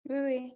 Oui, oui.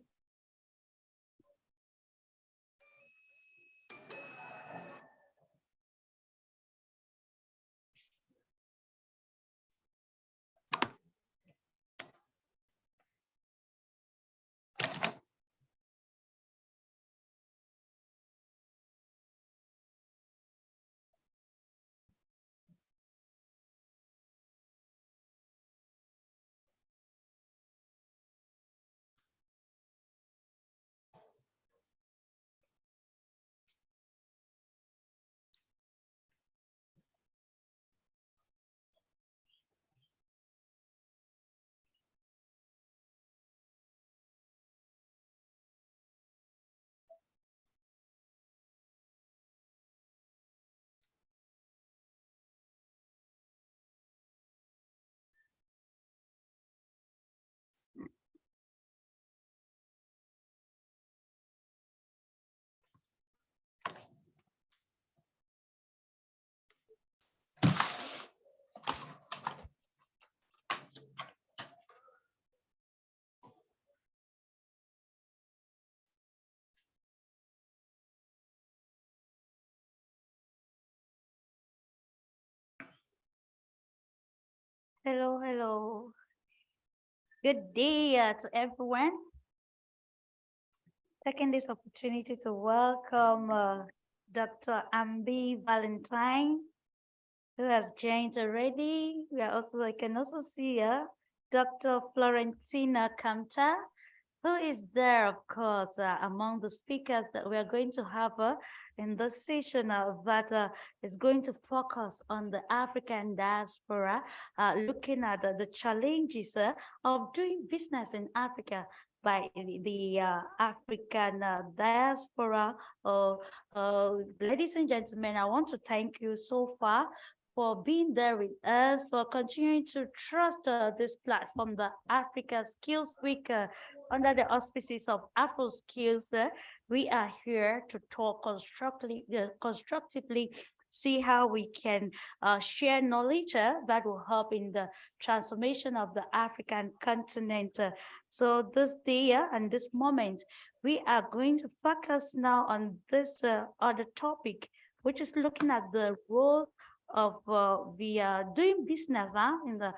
Hello, hello. Good day to everyone. Taking this opportunity to welcome Dr. Ambi Valentine, who has joined already. I can also see Dr. Florentina Kamta, who is there, of course, among the speakers that we are going to have in this session that is going to focus on the African diaspora, looking at the challenges of doing business in Africa by the African diaspora. Ladies and gentlemen, I want to thank you so far for being there with us, for continuing to trust this platform, the Africa Skills Week, under the auspices of Afro Skills. We are here to talk constructively, see how we can share knowledge that will help in the transformation of the African continent. So this day and this moment, we are going to focus now on this other topic, which is looking at the role of the doing business in the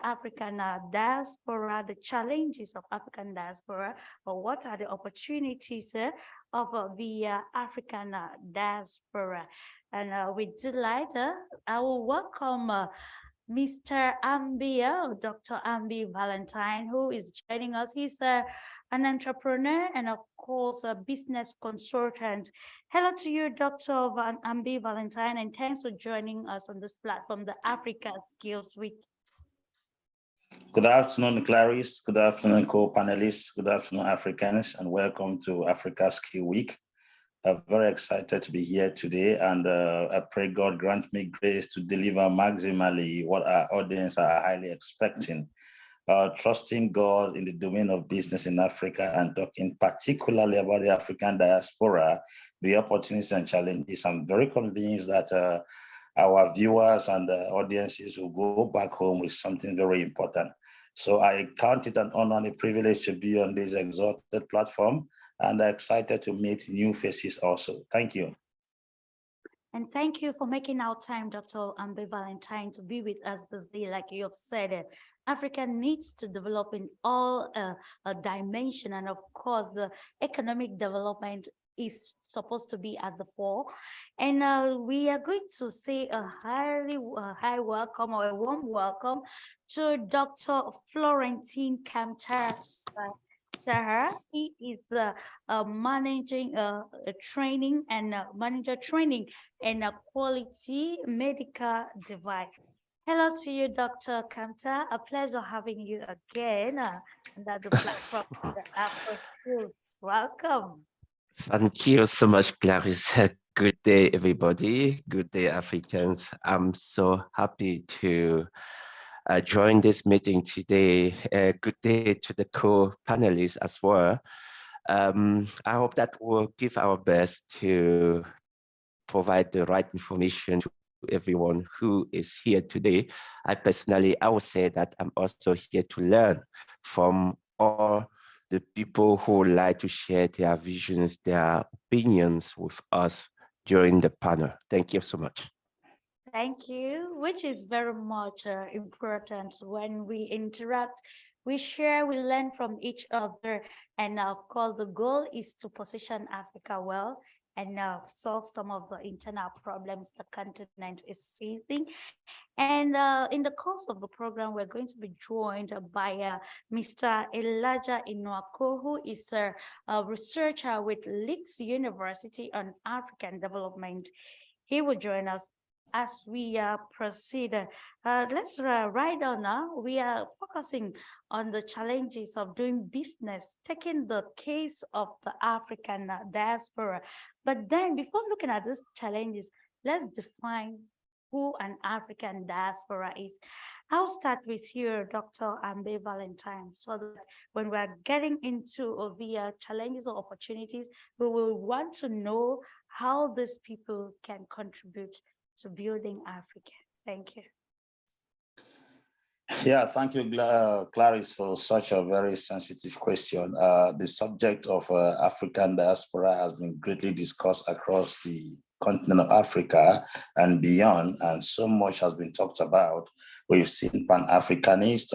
African diaspora, the challenges of African diaspora, or what are the opportunities of the African diaspora. And with delight, I will welcome Mr. Dr. Ambi Valentine, who is joining us. He's an entrepreneur and, of course, a business consultant. Hello to you, Dr. Ambi Valentine, and thanks for joining us on this platform, the Africa Skills Week. Good afternoon, Clarice. Good afternoon, co-panelists. Good afternoon, Africans, and welcome to Africa Skill Week. I'm very excited to be here today, and I pray God grant me grace to deliver maximally what our audience are highly expecting. Trusting God in the domain of business in Africa and talking particularly about the African diaspora, the opportunities and challenges. I'm very convinced that our viewers and audiences will go back home with something very important. So I count it an honor and a privilege to be on this exalted platform, and I'm excited to meet new faces also. Thank you. And thank you for making our time, Dr. Ambi Valentine, to be with us this day. Like you have said, Africa needs to develop in all dimension, and of course, the economic development is supposed to be at the fore. And we are going to say a high welcome or a warm welcome to Dr. Florentine Kamtas. Sahar. He is managing a training and manager training in a quality medical device. Hello to you, Dr. Kamta. A pleasure having you again on the platform of the Afro Skills. Welcome. Thank you so much, Clarice. Good day, everybody. Good day, Africans. I'm so happy to join this meeting today. Good day to the co-panelists as well. I hope that we'll give our best to provide the right information to everyone who is here today. I would say that I'm also here to learn from all the people who would like to share their visions, their opinions with us during the panel. Thank you so much. Thank you, which is very much important when we interact, we share, we learn from each other. And of course, the goal is to position Africa well and solve some of the internal problems the continent is facing. And in the course of the program, we're going to be joined by Mr. Elijah Inuako, who is a researcher with Leeds University on African development. He will join us as we proceed. Let's right on now. We are focusing on the challenges of doing business, taking the case of the African diaspora. But then before looking at these challenges, let's define who an African diaspora is. I'll start with you, Dr. Ambe Valentine, so that when we're getting into the challenges or opportunities, we will want to know how these people can contribute to building Africa. Thank you. Yeah, thank you, Clarice, for such a very sensitive question. The subject of African diaspora has been greatly discussed across the continent of Africa and beyond, and so much has been talked about. We've seen Pan-Africanist,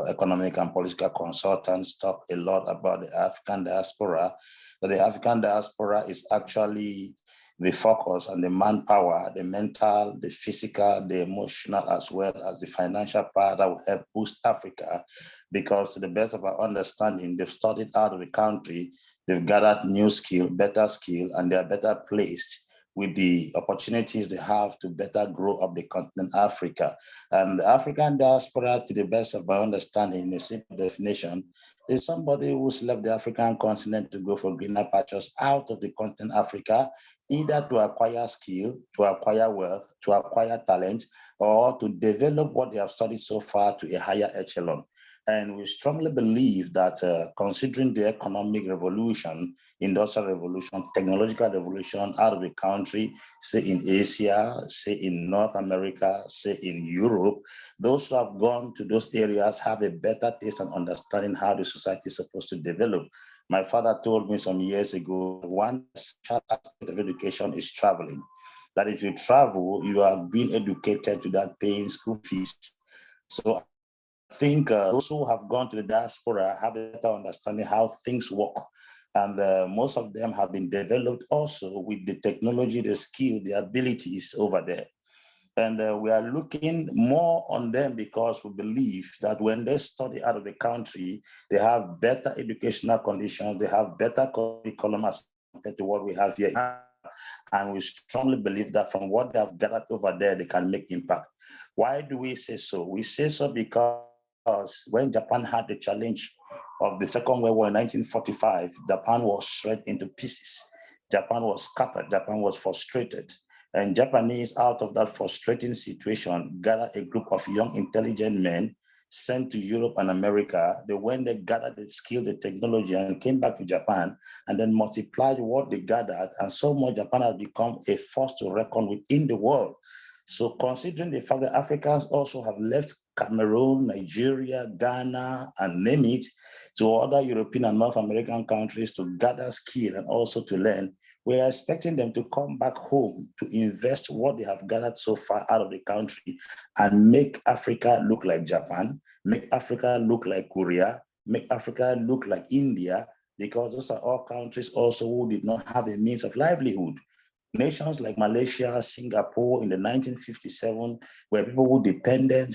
economic and political consultants talk a lot about the African diaspora, that the African diaspora is actually the focus on the manpower, the mental, the physical, the emotional, as well as the financial part that will help boost Africa. Because to the best of our understanding, they've studied out of the country, they've gathered new skill, better skill, and they're better placed with the opportunities they have to better grow up the continent Africa. And the African diaspora, to the best of my understanding, in a simple definition, is somebody who's left the African continent to go for greener pastures out of the continent Africa, either to acquire skill, to acquire wealth, to acquire talent, or to develop what they have studied so far to a higher echelon. And we strongly believe that considering the economic revolution, industrial revolution, technological revolution out of the country, say in Asia, say in North America, say in Europe, those who have gone to those areas have a better taste and understanding how the society is supposed to develop. My father told me some years ago, one aspect of education is traveling. That if you travel, you are being educated without paying school fees. So I think those who have gone to the diaspora have a better understanding how things work. And most of them have been developed also with the technology, the skill, the abilities over there. And we are looking more on them because we believe that when they study out of the country, they have better educational conditions, they have better curriculum as compared to what we have here. And we strongly believe that from what they have gathered over there, they can make impact. Why do we say so? We say so because when Japan had the challenge of the Second World War in 1945, Japan was shred into pieces. Japan was scattered, Japan was frustrated. And Japanese, out of that frustrating situation, gathered a group of young, intelligent men sent to Europe and America. They went there, gathered the skill, the technology, and came back to Japan and then multiplied what they gathered. And so much Japan has become a force to reckon with in the world. So considering the fact that Africans also have left Cameroon, Nigeria, Ghana, and name it, to other European and North American countries to gather skill and also to learn, we are expecting them to come back home to invest what they have gathered so far out of the country and make Africa look like Japan, make Africa look like Korea, make Africa look like India, because those are all countries also who did not have a means of livelihood. Nations like Malaysia, Singapore in the 1957 were people who dependent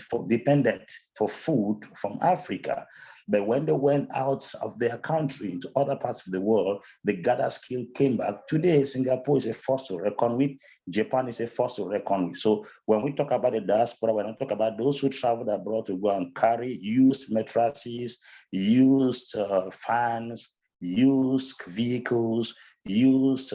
for food from Africa. But when they went out of their country into other parts of the world, the gathered skill came back. Today, Singapore is a force to reckon with. Japan is a force to reckon with. So when we talk about the diaspora, we're not talking about those who traveled abroad to go and carry used mattresses, used fans, used vehicles, used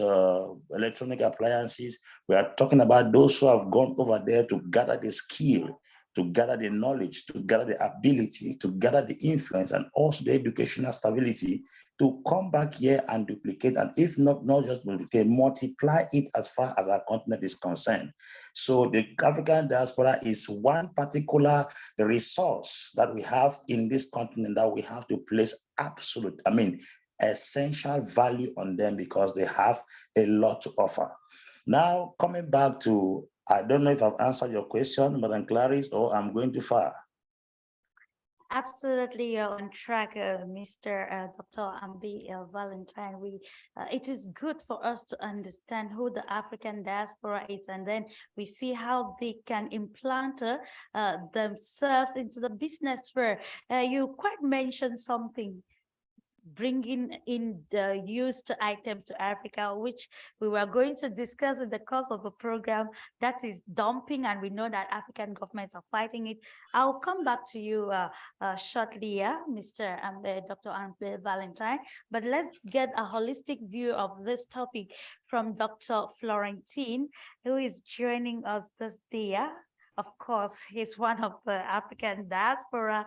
electronic appliances. We are talking about those who have gone over there to gather the skill, to gather the knowledge, to gather the ability, to gather the influence, and also the educational stability to come back here and duplicate, and if not just duplicate, multiply it as far as our continent is concerned. So the African diaspora is one particular resource that we have in this continent that we have to place essential value on them, because they have a lot to offer. Now, coming back to, I don't know if I've answered your question, Madam Clarice, or I'm going too far. Absolutely, you're on track, Mr. Dr. Ambi Valentine. It is good for us to understand who the African diaspora is, and then we see how they can implant themselves into the business sphere. You quite mentioned something, bringing in the used items to Africa, which we were going to discuss in the course of the program. That is dumping, and we know that African governments are fighting it. I'll come back to you shortly, Mr. Dr. Ambi Valentine, but let's get a holistic view of this topic from Dr. Florentine, who is joining us this day. Of course, he's one of the African diaspora.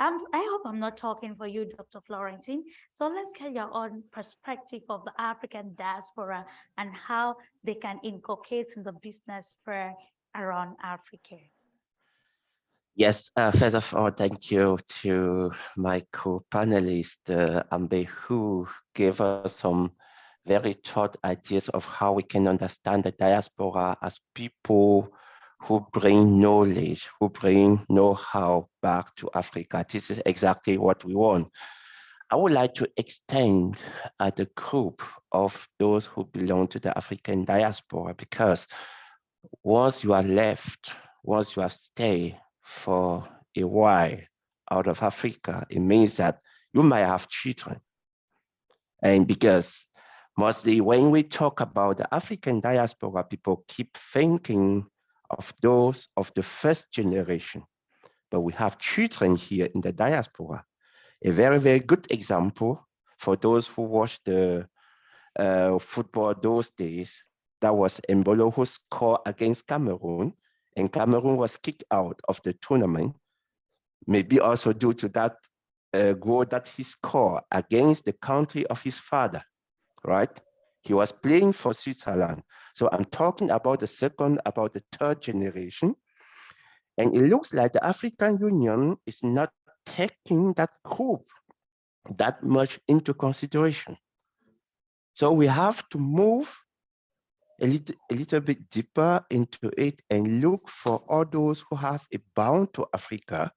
I hope I'm not talking for you, Dr. Florentine. So let's get your own perspective of the African diaspora and how they can inculcate in the business sphere around Africa. Yes, first of all, thank you to my co-panelist, Ambe, who gave us some very thought ideas of how we can understand the diaspora as people who bring knowledge, who bring know-how back to Africa. This is exactly what we want. I would like to extend the group of those who belong to the African diaspora, because once you are left, once you have stayed for a while out of Africa, it means that you might have children. And because mostly when we talk about the African diaspora, people keep thinking of those of the first generation, but we have children here in the diaspora. A very, very good example for those who watched the football those days, that was Embolo, who scored against Cameroon, and Cameroon was kicked out of the tournament, maybe also due to that goal that he scored against the country of his father, right? He was playing for Switzerland. So I'm talking about the second, about the third generation. And it looks like the African Union is not taking that group that much into consideration. So we have to move a little bit deeper into it and look for all those who have a bound to Africa,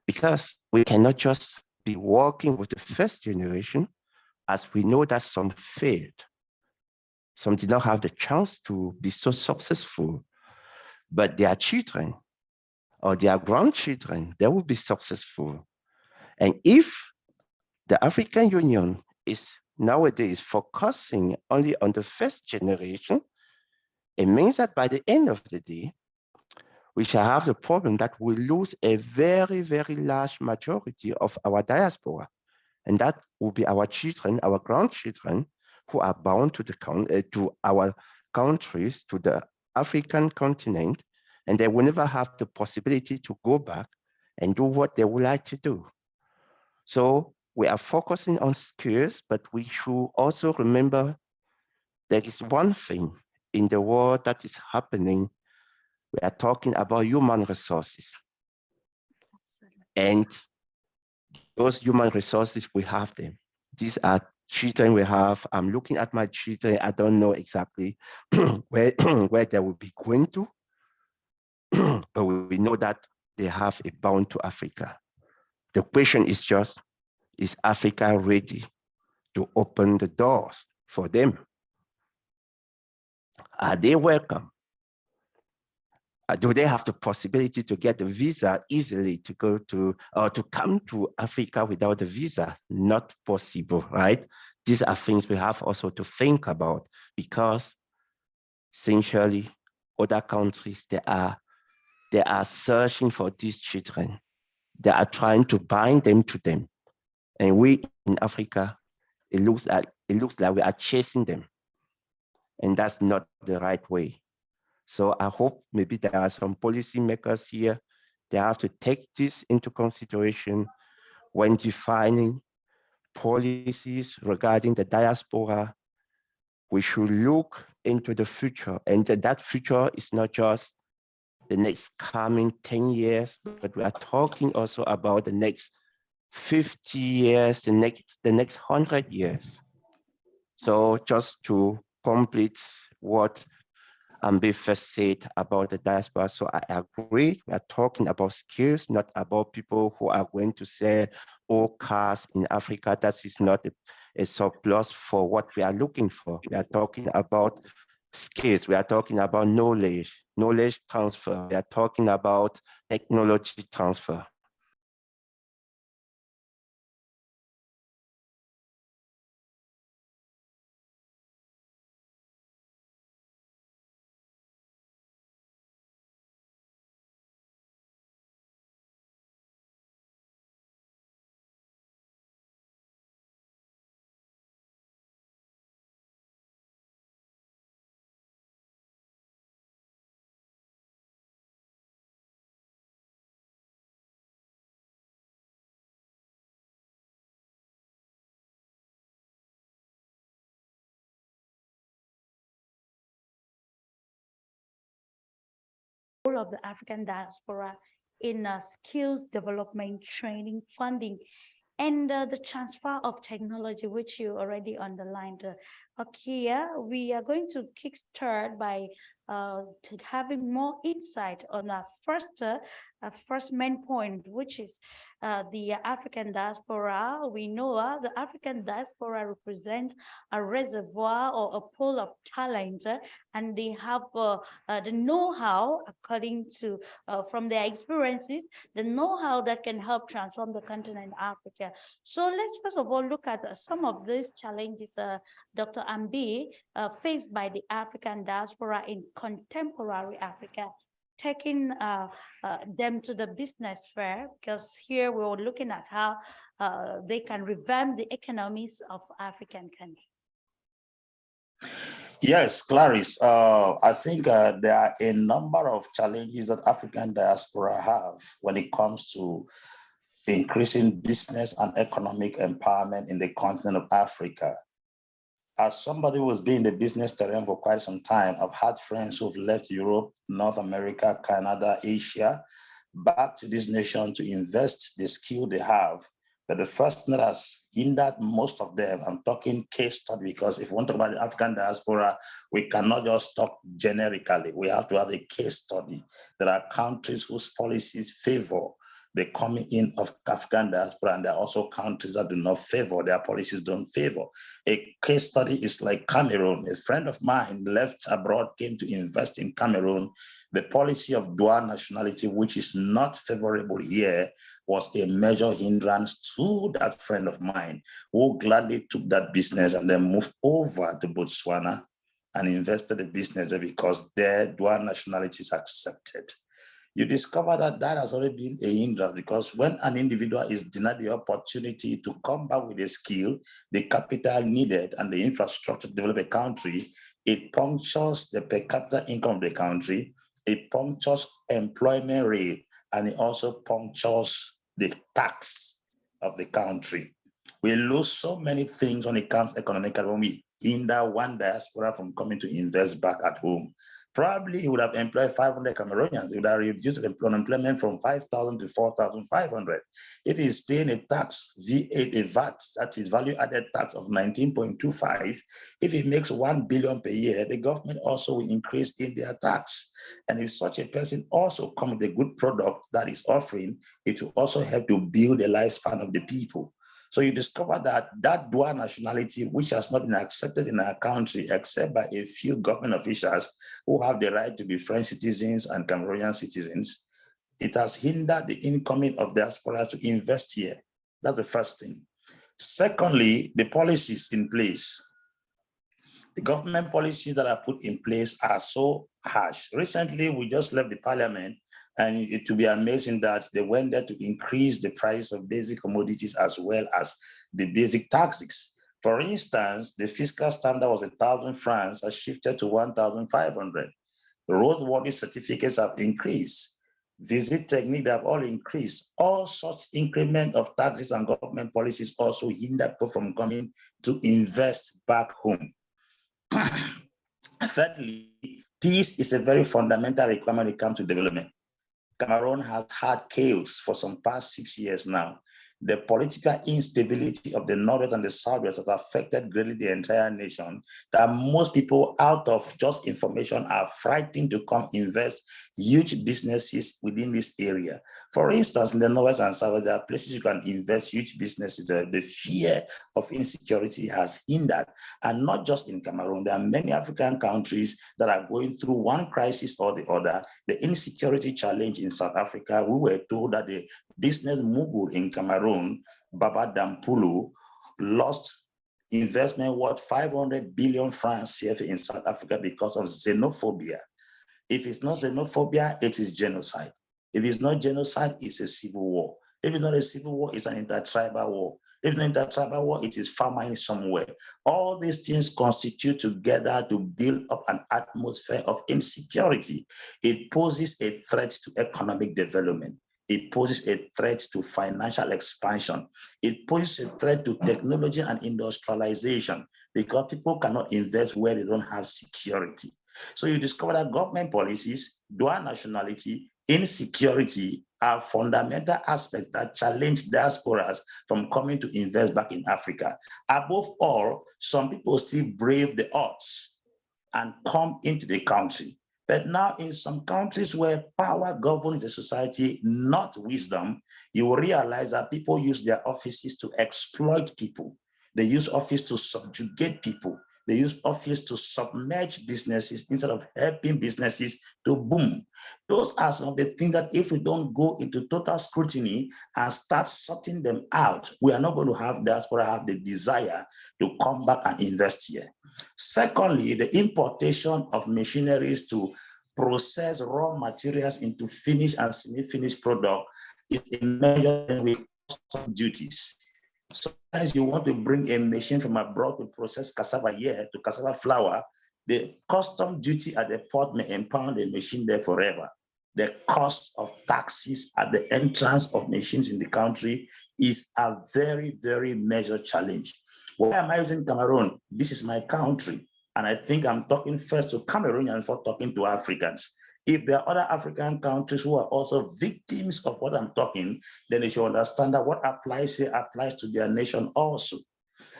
because we cannot just be working with the first generation, as we know that some failed. Some did not have the chance to be so successful, but their children or their grandchildren, they will be successful. And if the African Union is nowadays focusing only on the first generation, it means that by the end of the day, we shall have the problem that we lose a very, very large majority of our diaspora. And that will be our children, our grandchildren, who are bound to to our countries, to the African continent, and they will never have the possibility to go back and do what they would like to do. So we are focusing on skills, but we should also remember there is one thing in the world that is happening. We are talking about human resources. Absolutely. And those human resources, we have them. These are children we have. I'm looking at my children. I don't know exactly where they will be going to, but we know that they have a bound to Africa. The question is just, is Africa ready to open the doors for them? Are they welcome? Do they have the possibility to get the visa easily to go to, or to come to Africa without a visa? Not possible, right? These are things we have also to think about, because essentially other countries, they are searching for these children. They are trying to bind them to them. And we in Africa, it looks like we are chasing them. And that's not the right way. So I hope maybe there are some policymakers here They have to take this into consideration when defining policies regarding the diaspora. We should look into the future, and that future is not just the next coming 10 years, but we are talking also about the next 50 years, the next 100 years. So just to complete what Ambi first said about the diaspora, so I agree, we are talking about skills, not about people who are going to sell all cars in Africa. That is not a surplus for what we are looking for. We are talking about skills, we are talking about knowledge transfer, we are talking about technology transfer. Role of the African diaspora in skills development, training, funding, and the transfer of technology, which you already underlined. Okay, yeah, we are going to kickstart by having more insight on our first main point, which is the African diaspora. We know the African diaspora represents a reservoir or a pool of talent, and they have the know-how, according to from their experiences, the know-how that can help transform the continent Africa. So let's first of all look at some of these challenges, Dr. Ambi, faced by the African diaspora in contemporary Africa, taking them to the business fair, because here we're looking at how they can revamp the economies of African countries. Yes, Clarice, I think there are a number of challenges that African diaspora have when it comes to increasing business and economic empowerment in the continent of Africa. As somebody who's been in the business terrain for quite some time, I've had friends who've left Europe, North America, Canada, Asia, back to this nation to invest the skill they have. But the first thing that has hindered most of them, I'm talking case study, because if we want to talk about the African diaspora, we cannot just talk generically. We have to have a case study. There are countries whose policies favor the coming in of African diaspora, and there are also countries that do not favor, their policies don't favor. A case study is like Cameroon. A friend of mine left abroad, came to invest in Cameroon. The policy of dual nationality, which is not favorable here, was a major hindrance to that friend of mine, who gladly took that business and then moved over to Botswana and invested the business there because their dual nationality is accepted. You discover that that has already been a hindrance, because when an individual is denied the opportunity to come back with a skill, the capital needed, and the infrastructure to develop a country, it punctures the per capita income of the country, it punctures employment rate, and it also punctures the tax of the country. We lose so many things when it comes economically when we hinder one diaspora from coming to invest back at home. Probably he would have employed 500 Cameroonians. He would have reduced unemployment from 5,000 to 4,500. If he's paying a tax, a VAT, that is value added tax of 19.25, if he makes 1 billion per year, the government also will increase in their tax. And if such a person also comes with a good product that is offering, it will also help to build the lifespan of the people. So you discover that that dual nationality, which has not been accepted in our country except by a few government officials who have the right to be French citizens and Cameroonian citizens, it has hindered the incoming of diaspora to invest here. That's the first thing. Secondly, the policies in place. The government policies that are put in place are so harsh. Recently, we just left the parliament, and it will be amazing that they went there to increase the price of basic commodities as well as the basic taxes. For instance, the fiscal stamp that was 1,000 francs has shifted to 1,500. The roadworthy certificates have increased. visit technique, they have all increased. All such increment of taxes and government policies also hinder people from coming to invest back home. Thirdly, peace is a very fundamental requirement when it comes to development. Cameroon has had chaos for some past 6 years now. The political instability of the Northwest and the Southwest has affected greatly the entire nation, that most people out of just information are frightened to come invest huge businesses within this area. For instance, in the Northwest and Southwest, there are places you can invest huge businesses. The fear of insecurity has hindered, and not just in Cameroon. There are many African countries that are going through one crisis or the other. The insecurity challenge in South Africa, we were told that the business mogul in Cameroon, Baba Dampulu, lost investment worth 500 billion francs CFA in South Africa because of xenophobia. If it's not xenophobia, it is genocide. If it's not genocide, it's a civil war. If it's not a civil war, it's an intertribal war. If it's not intertribal war, it is famine somewhere. All these things constitute together to build up an atmosphere of insecurity. It poses a threat to economic development. It poses a threat to financial expansion. It poses a threat to technology and industrialization, because people cannot invest where they don't have security. So you discover that government policies, dual nationality, insecurity are fundamental aspects that challenge diasporas from coming to invest back in Africa. Above all, some people still brave the odds and come into the country. But now in some countries where power governs the society, not wisdom, you will realize that people use their offices to exploit people. They use office to subjugate people. They use office to submerge businesses instead of helping businesses to boom. Those are some of the things that if we don't go into total scrutiny and start sorting them out, we are not going to have diaspora have the desire to come back and invest here. Secondly, the importation of machineries to process raw materials into finished and semi-finished product is a measure with custom duties. Sometimes you want to bring a machine from abroad to process cassava here to cassava flour. The custom duty at the port may impound the machine there forever. The cost of taxes at the entrance of machines in the country is a very, very major challenge. Why am I using Cameroon? This is my country. And I think I'm talking first to Cameroonians before talking to Africans. If there are other African countries who are also victims of what I'm talking, then they should understand that what applies here applies to their nation also.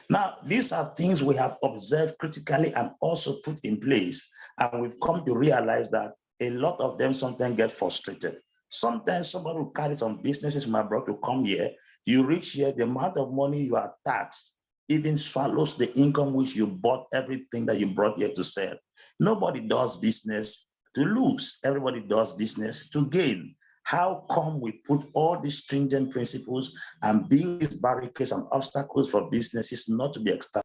Now, these are things we have observed critically and also put in place. And we've come to realize that a lot of them sometimes get frustrated. Sometimes somebody who carries some businesses from abroad to come here, you reach here, the amount of money you are taxed even swallows the income which you bought everything that you brought here to sell. Nobody does business to lose. Everybody does business to gain. How come we put all these stringent principles and build these barricades and obstacles for businesses not to be established?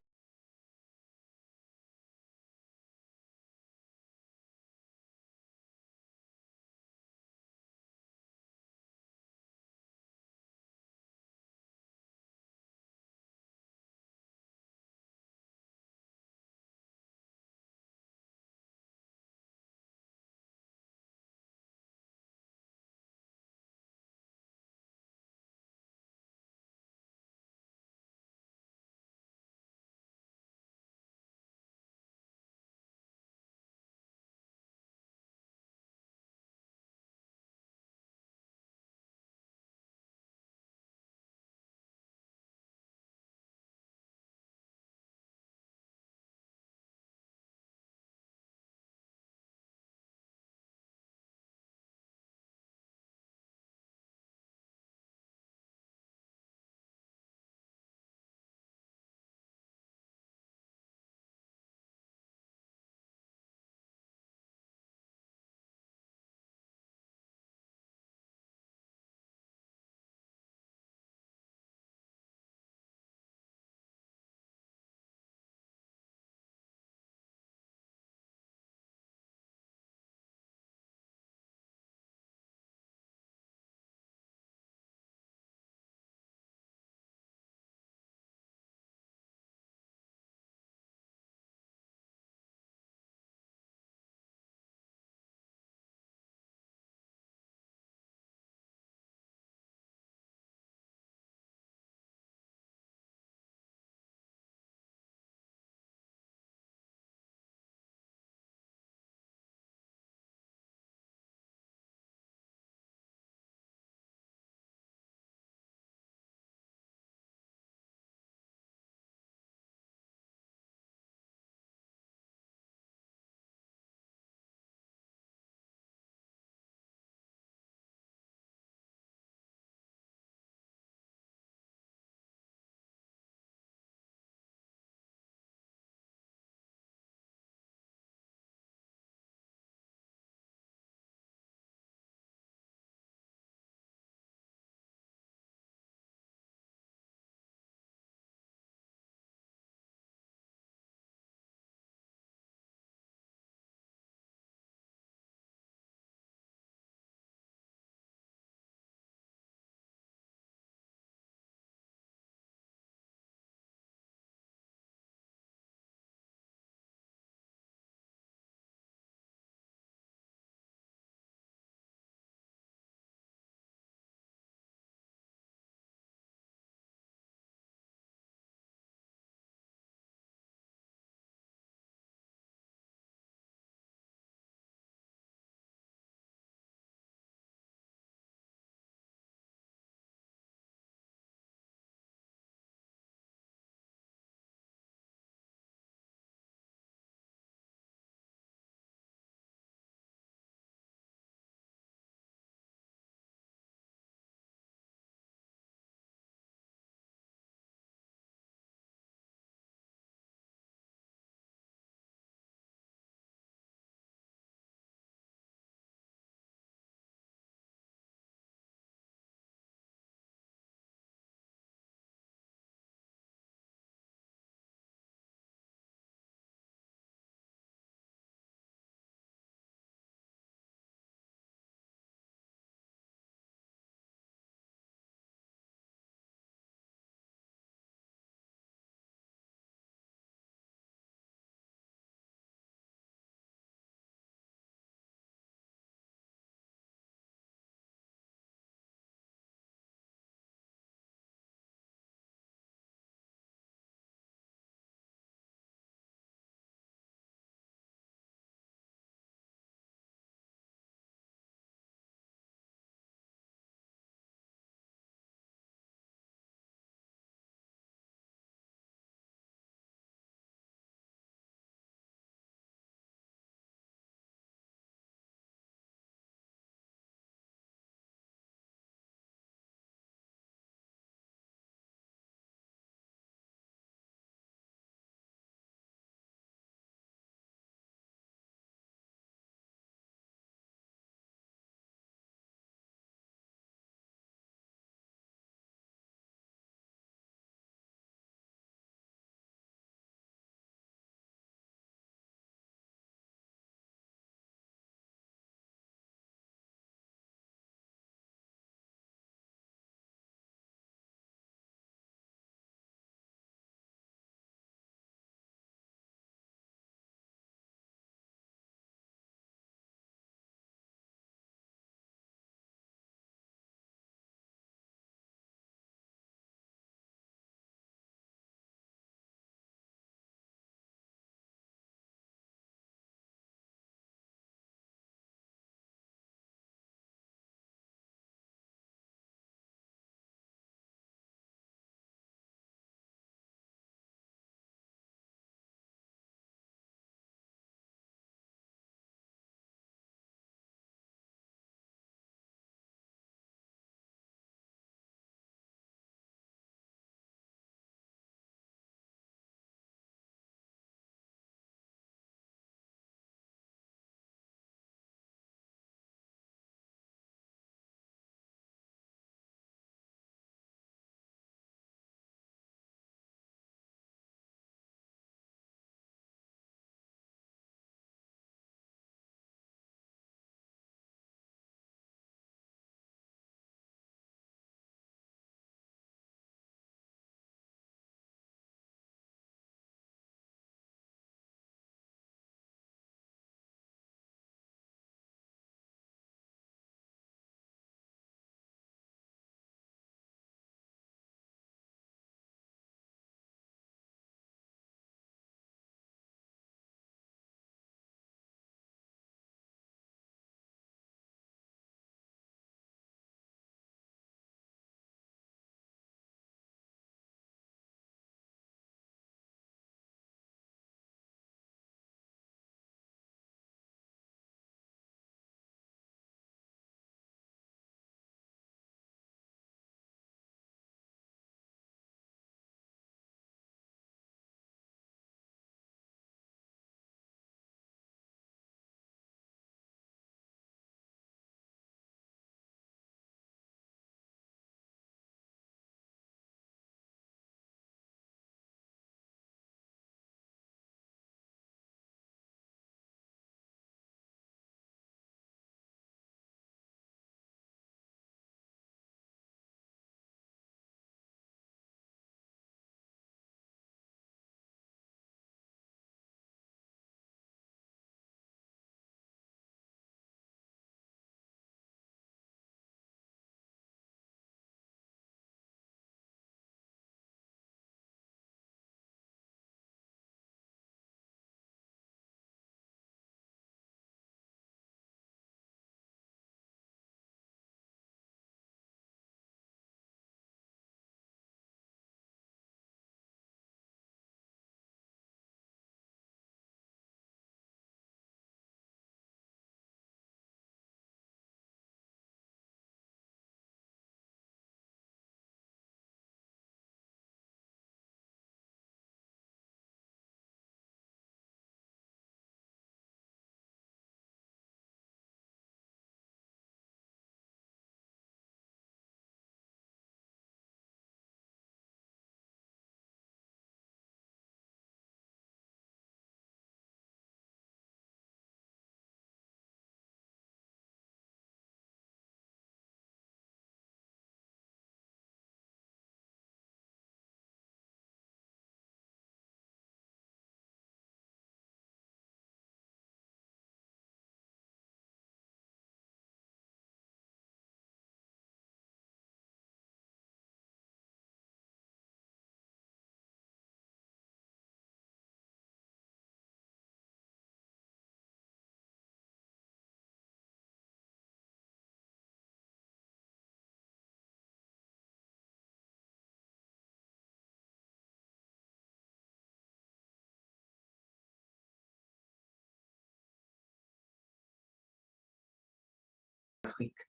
Afrique.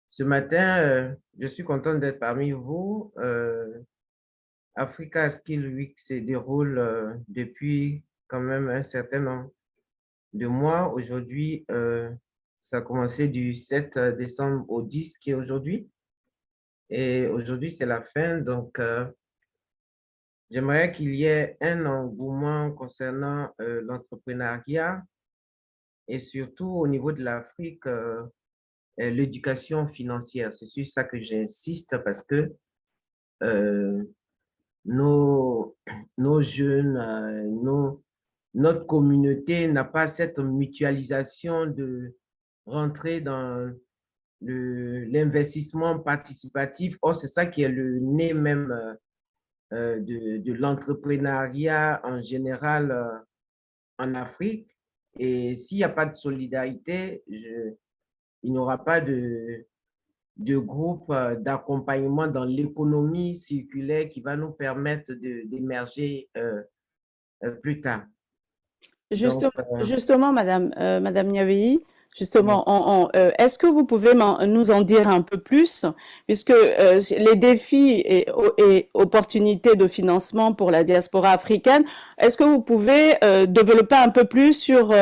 Ce matin, je suis content d'être parmi vous. Africa Skill Week se déroule depuis quand même un certain nombre de mois. Aujourd'hui, ça a commencé du 7 décembre au 10 qui est aujourd'hui. Et aujourd'hui, c'est la fin. Donc, j'aimerais qu'il y ait un engouement concernant l'entrepreneuriat et surtout au niveau de l'Afrique, l'éducation financière. C'est sur ça que j'insiste parce que euh, nos, nos jeunes, notre communauté n'a pas cette mutualisation de rentrer dans l'investissement participatif. Or, c'est ça qui est le nez même de l'entrepreneuriat en général en Afrique. Et s'il n'y a pas de solidarité, il n'y aura pas de groupe d'accompagnement dans l'économie circulaire qui va nous permettre d'émerger plus tard. Justement, Donc, justement, Madame Niavéhi, justement, est-ce que vous pouvez nous en dire un peu plus, puisque les défis et opportunités de financement pour la diaspora africaine, est-ce que vous pouvez développer un peu plus sur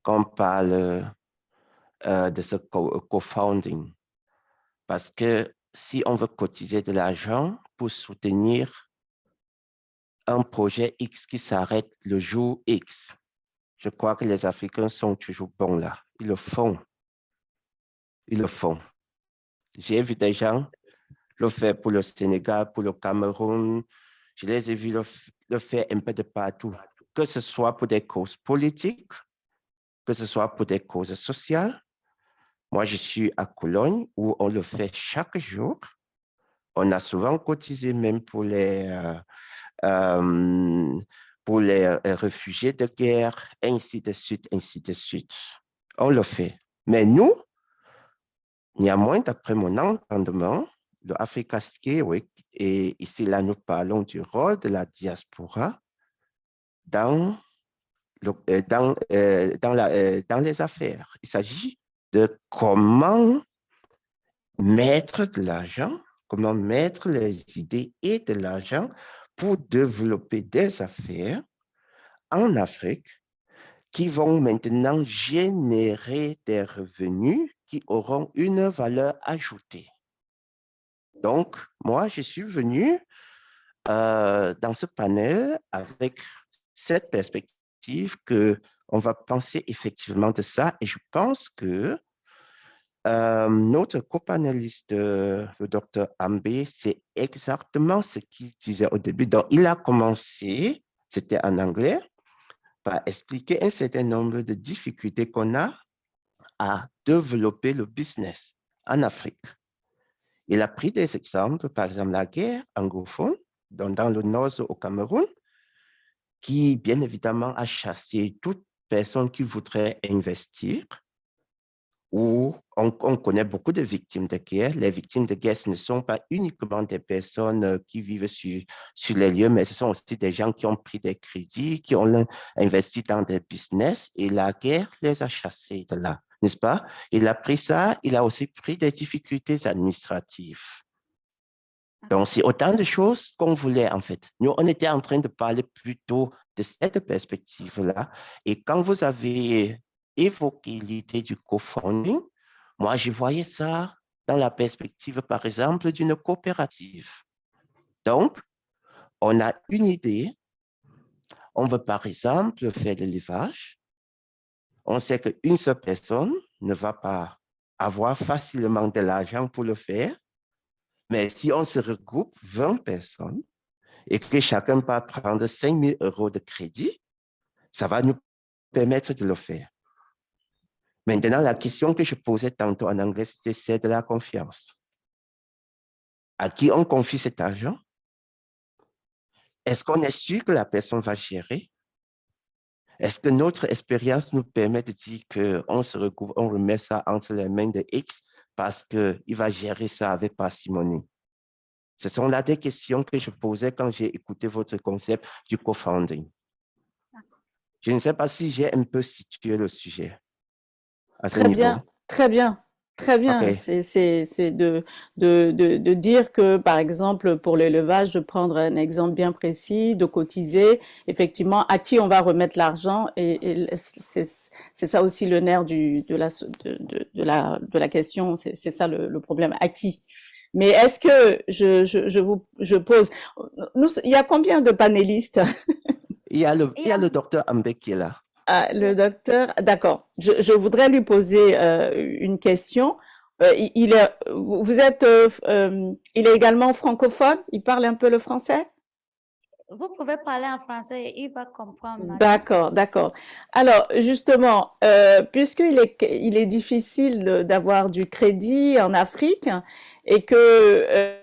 qu'on parle de ce co-founding. Parce que si on veut cotiser de l'argent pour soutenir un projet X qui s'arrête le jour X, je crois que les Africains sont toujours bons là. Ils le font. Ils le font. J'ai vu des gens le faire pour le Sénégal, pour le Cameroun. Je les ai vus le faire un peu de partout, que ce soit pour des causes politiques, que ce soit pour des causes sociales. Moi, je suis à Cologne où on le fait chaque jour. On a souvent cotisé même pour les réfugiés de guerre, ainsi de suite, ainsi de suite. On le fait. Mais nous, néanmoins, d'après mon entendement, le Africa Ski Week, et ici, là, nous parlons du rôle de la diaspora dans les affaires. Il s'agit de comment mettre de l'argent, comment mettre les idées et de l'argent pour développer des affaires en Afrique qui vont maintenant générer des revenus qui auront une valeur ajoutée. Donc, moi, je suis venu dans ce panel avec cette perspective qu'on va penser effectivement de ça. Et je pense que notre copanéliste, le docteur Ambé, c'est exactement ce qu'il disait au début. Donc, il a commencé, c'était en anglais, par expliquer un certain nombre de difficultés qu'on a à développer le business en Afrique. Il a pris des exemples, par exemple la guerre anglophone, dans le nord au Cameroun, qui bien évidemment a chassé toute personne qui voudrait investir, où on connaît beaucoup de victimes de guerre. Les victimes de guerre, ce ne sont pas uniquement des personnes qui vivent sur les lieux, mais ce sont aussi des gens qui ont pris des crédits, qui ont investi dans des business, et la guerre les a chassés de là, n'est-ce pas? Il a pris ça, il a aussi pris des difficultés administratives. Donc, c'est autant de choses qu'on voulait, en fait. Nous, on était en train de parler plutôt de cette perspective-là. Et quand vous avez évoqué l'idée du co-funding, moi, je voyais ça dans la perspective, par exemple, d'une coopérative. Donc, on a une idée. On veut, par exemple, faire de l'élevage. On sait qu'une seule personne ne va pas avoir facilement de l'argent pour le faire. Mais si on se regroupe 20 personnes et que chacun va prendre 5 000 € de crédit, ça va nous permettre de le faire. Maintenant, la question que je posais tantôt en anglais, c'était celle de la confiance. À qui on confie cet argent? Est-ce qu'on est sûr que la personne va gérer? Est-ce que notre expérience nous permet de dire qu'on se regroupe, on remet ça entre les mains de X parce qu'il va gérer ça avec parcimonie? Ce sont là des questions que je posais quand j'ai écouté votre concept du co-founding. Je ne sais pas si j'ai un peu situé le sujet à ce Très niveau. bien, très bien, très bien. Ok. C'est de dire que, par exemple, pour l'élevage, de prendre un exemple bien précis, de cotiser, effectivement, à qui on va remettre l'argent, et c'est ça aussi le nerf de la question, c'est ça le problème, à qui? Mais est-ce que je pose, il y a combien de panélistes? Il y a le docteur Ambé qui est là. Ah, le docteur, d'accord. Je voudrais lui poser une question. Il est également francophone? Il parle un peu le français? Vous pouvez parler en français et il va comprendre. madame. D'accord, d'accord. Alors, justement, puisqu'il il est difficile d'avoir du crédit en Afrique et que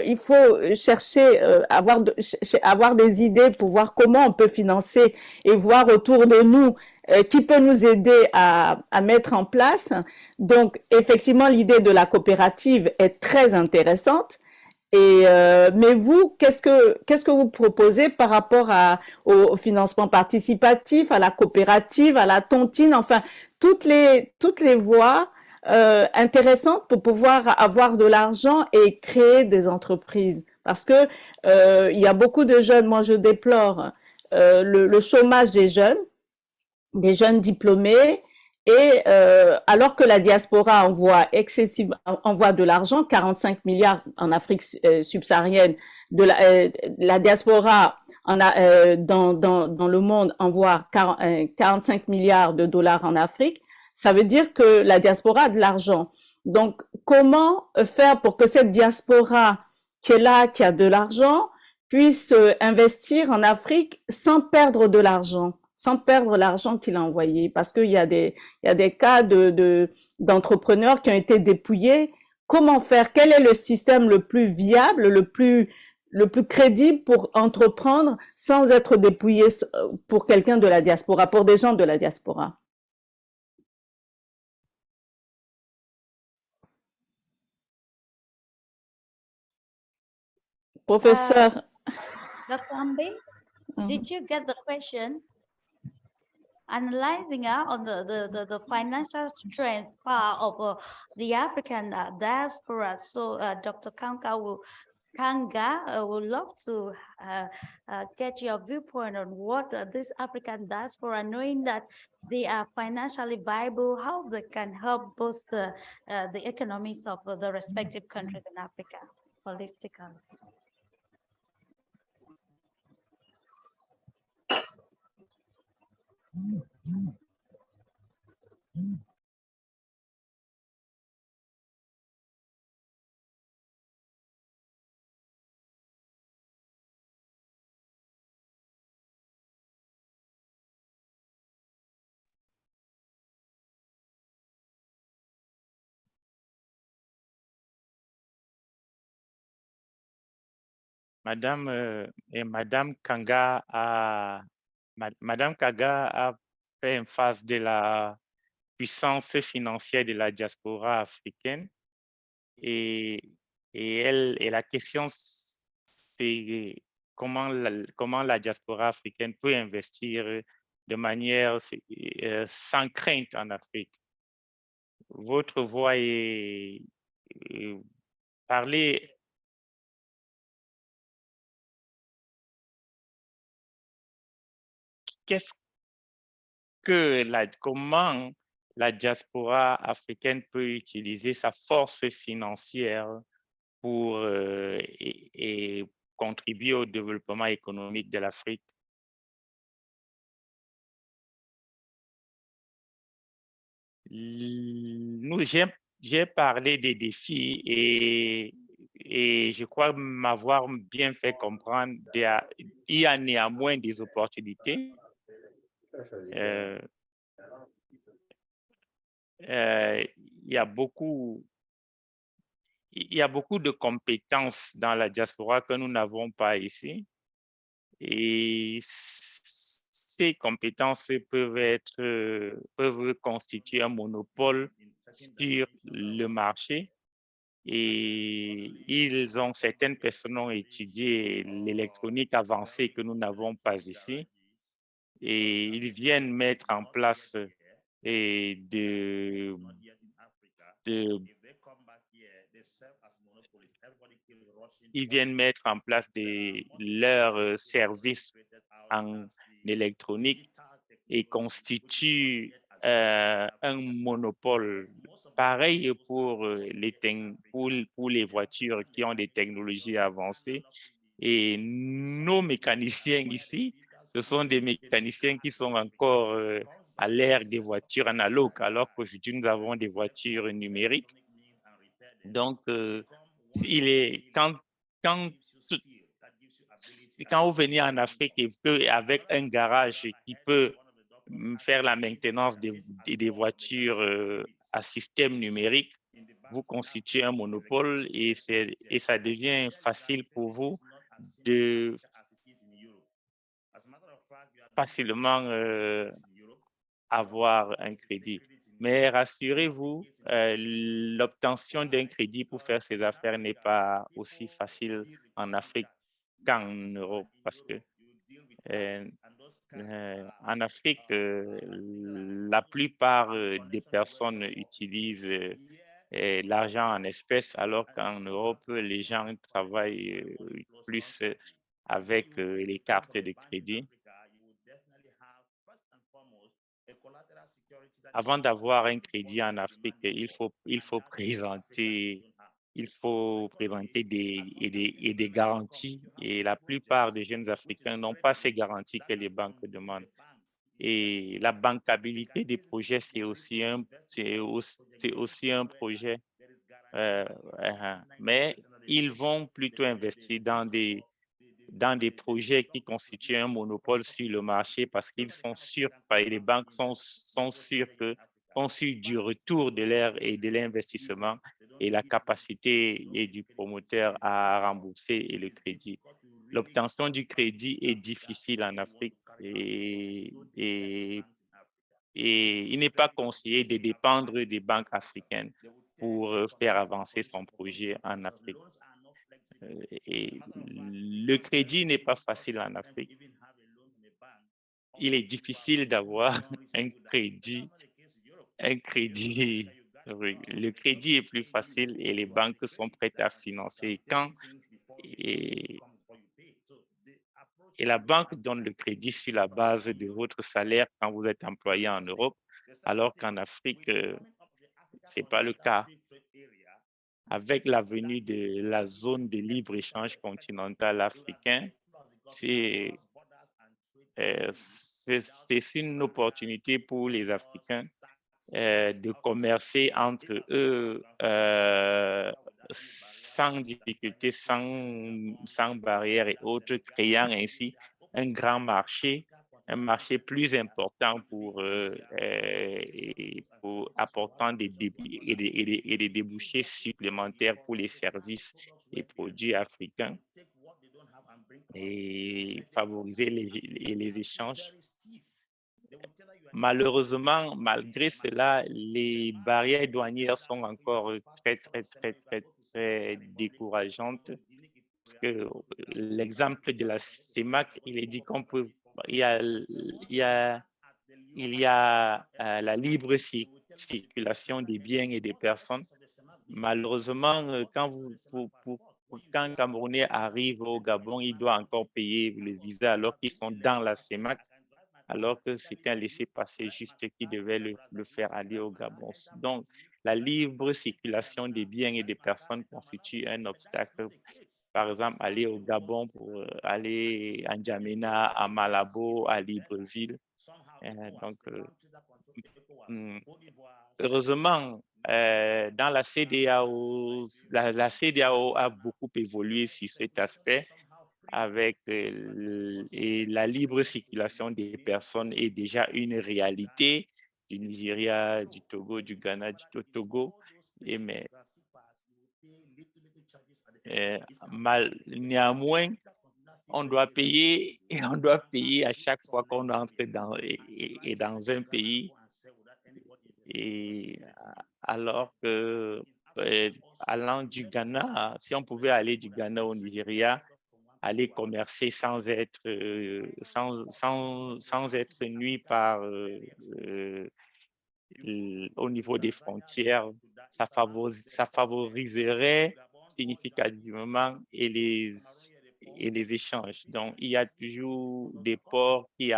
il faut chercher, avoir des idées pour voir comment on peut financer et voir autour de nous qui peut nous aider à mettre en place. Donc, effectivement, l'idée de la coopérative est très intéressante. Mais vous, qu'est-ce que vous proposez par rapport au financement participatif, à la coopérative, à la tontine, enfin toutes les voies intéressantes pour pouvoir avoir de l'argent et créer des entreprises? Parce que il y a beaucoup de jeunes, moi je déplore le chômage des jeunes diplômés Et alors que la diaspora envoie de l'argent, 45 milliards en Afrique subsaharienne, la diaspora dans le monde envoie 45 milliards de dollars en Afrique, ça veut dire que la diaspora a de l'argent. Donc, comment faire pour que cette diaspora qui est là, qui a de l'argent, puisse investir en Afrique sans perdre de l'argent, sans perdre l'argent qu'il a envoyé? Parce qu'il y a des cas d'entrepreneurs qui ont été dépouillés. Comment faire? Quel est le système le plus viable, le plus crédible pour entreprendre sans être dépouillé pour quelqu'un de la diaspora, pour des gens de la diaspora? Professeur. Dr. Ambe, did you get the question? Analyzing on the financial strength part of the African diaspora. So Dr. Kanga would love to get your viewpoint on what this African diaspora, knowing that they are financially viable, how they can help boost the economies of the respective countries in Africa holistically. Madame Kanga a fait une phase de la puissance financière de la diaspora africaine et la question c'est comment la diaspora africaine peut investir de manière sans crainte en Afrique. Votre voix est parler. Comment la diaspora africaine peut utiliser sa force financière pour et contribuer au développement économique de l'Afrique? J'ai parlé des défis et je crois m'avoir bien fait comprendre il y a néanmoins des opportunités. Il y a beaucoup de compétences dans la diaspora que nous n'avons pas ici. Et ces compétences peuvent constituer un monopole sur le marché. Et certaines personnes ont étudié l'électronique avancée que nous n'avons pas ici. Et ils viennent mettre en place leurs services en électronique et constituent un monopole. Pareil pour les voitures qui ont des technologies avancées. Et nos mécaniciens ici, ce sont des mécaniciens qui sont encore à l'ère des voitures analogues, alors qu'aujourd'hui, nous avons des voitures numériques. Donc, quand vous venez en Afrique et avec un garage qui peut faire la maintenance des voitures à système numérique, vous constituez un monopole et ça devient facile pour vous de facilement avoir un crédit. Mais rassurez-vous, l'obtention d'un crédit pour faire ses affaires n'est pas aussi facile en Afrique qu'en Europe parce que en Afrique, la plupart des personnes utilisent l'argent en espèces, alors qu'en Europe, les gens travaillent plus avec les cartes de crédit. avant d'avoir un crédit en Afrique, il faut présenter des garanties. Et la plupart des jeunes Africains n'ont pas ces garanties que les banques demandent. Et la bancabilité des projets, c'est aussi un projet. Mais ils vont plutôt investir dans des projets qui constituent un monopole sur le marché parce qu'ils sont sûrs, les banques sont sûres du retour de l'investissement et la capacité du promoteur à rembourser le crédit. L'obtention du crédit est difficile en Afrique et il n'est pas conseillé de dépendre des banques africaines pour faire avancer son projet en Afrique. Et le crédit n'est pas facile en Afrique. Il est difficile d'avoir un crédit. Oui, le crédit est plus facile et les banques sont prêtes à financer et la banque donne le crédit sur la base de votre salaire quand vous êtes employé en Europe, alors qu'en Afrique, ce n'est pas le cas. Avec la venue de la zone de libre-échange continentale africaine, c'est une opportunité pour les Africains de commercer entre eux sans difficulté, sans barrière et autres, créant ainsi un grand marché, un marché plus important pour apportant des débouchés supplémentaires pour les services et produits africains et favoriser les échanges. Malheureusement, malgré cela, les barrières douanières sont encore très décourageantes. Parce que l'exemple de la CEMAC, il est dit il y a la libre circulation des biens et des personnes. Malheureusement, quand un Camerounais arrive au Gabon, il doit encore payer le visa alors qu'ils sont dans la CEMAC, alors que c'était un laissez-passer juste qui devait le faire aller au Gabon. Donc, la libre circulation des biens et des personnes constitue un obstacle. Par exemple, aller au Gabon pour aller à N'Djamena, à Malabo, à Libreville. Donc, heureusement, dans la CEDEAO, la CEDEAO a beaucoup évolué sur cet aspect avec et la libre circulation des personnes est déjà une réalité du Nigeria, du Togo, du Ghana, du Togo. Mais néanmoins, on doit payer à chaque fois qu'on entre dans un pays. Et alors que allant du Ghana, si on pouvait aller du Ghana au Nigeria, aller commercer sans être nuit par au niveau des frontières, ça favoriserait significativement et les échanges. Donc, il y a toujours des ports qui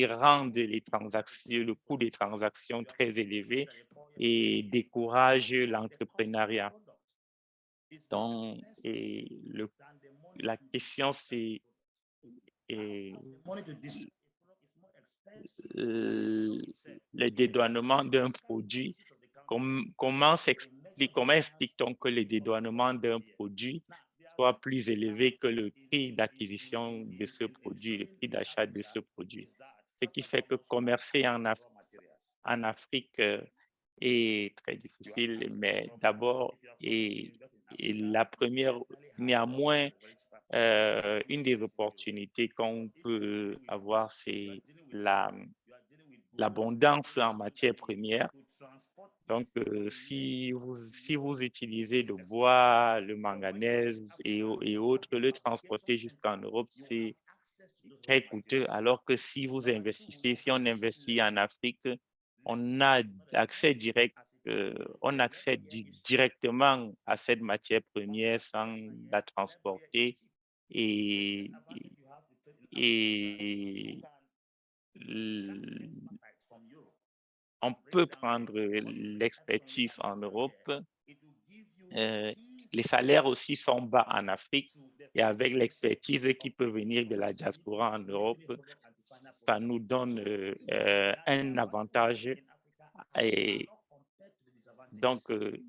rendent le coût des transactions très élevé et découragent l'entrepreneuriat. Donc, la question, c'est le dédouanement d'un produit. Comment explique-t-on que le dédouanement d'un produit soit plus élevé que le prix d'acquisition de ce produit, le prix d'achat de ce produit? Ce qui fait que commercer en Afrique est très difficile, mais d'abord, et la première, néanmoins, une des opportunités qu'on peut avoir, c'est l'abondance en matières premières. Donc, si vous utilisez le bois, le manganèse et autres, le transporter jusqu'en Europe, c'est très coûteux, alors que si on investit en Afrique, on a accès direct, on accède directement à cette matière première sans la transporter et on peut prendre l'expertise en Europe. Les salaires aussi sont bas en Afrique et avec l'expertise qui peut venir de la diaspora en Europe, ça nous donne un avantage. Et donc,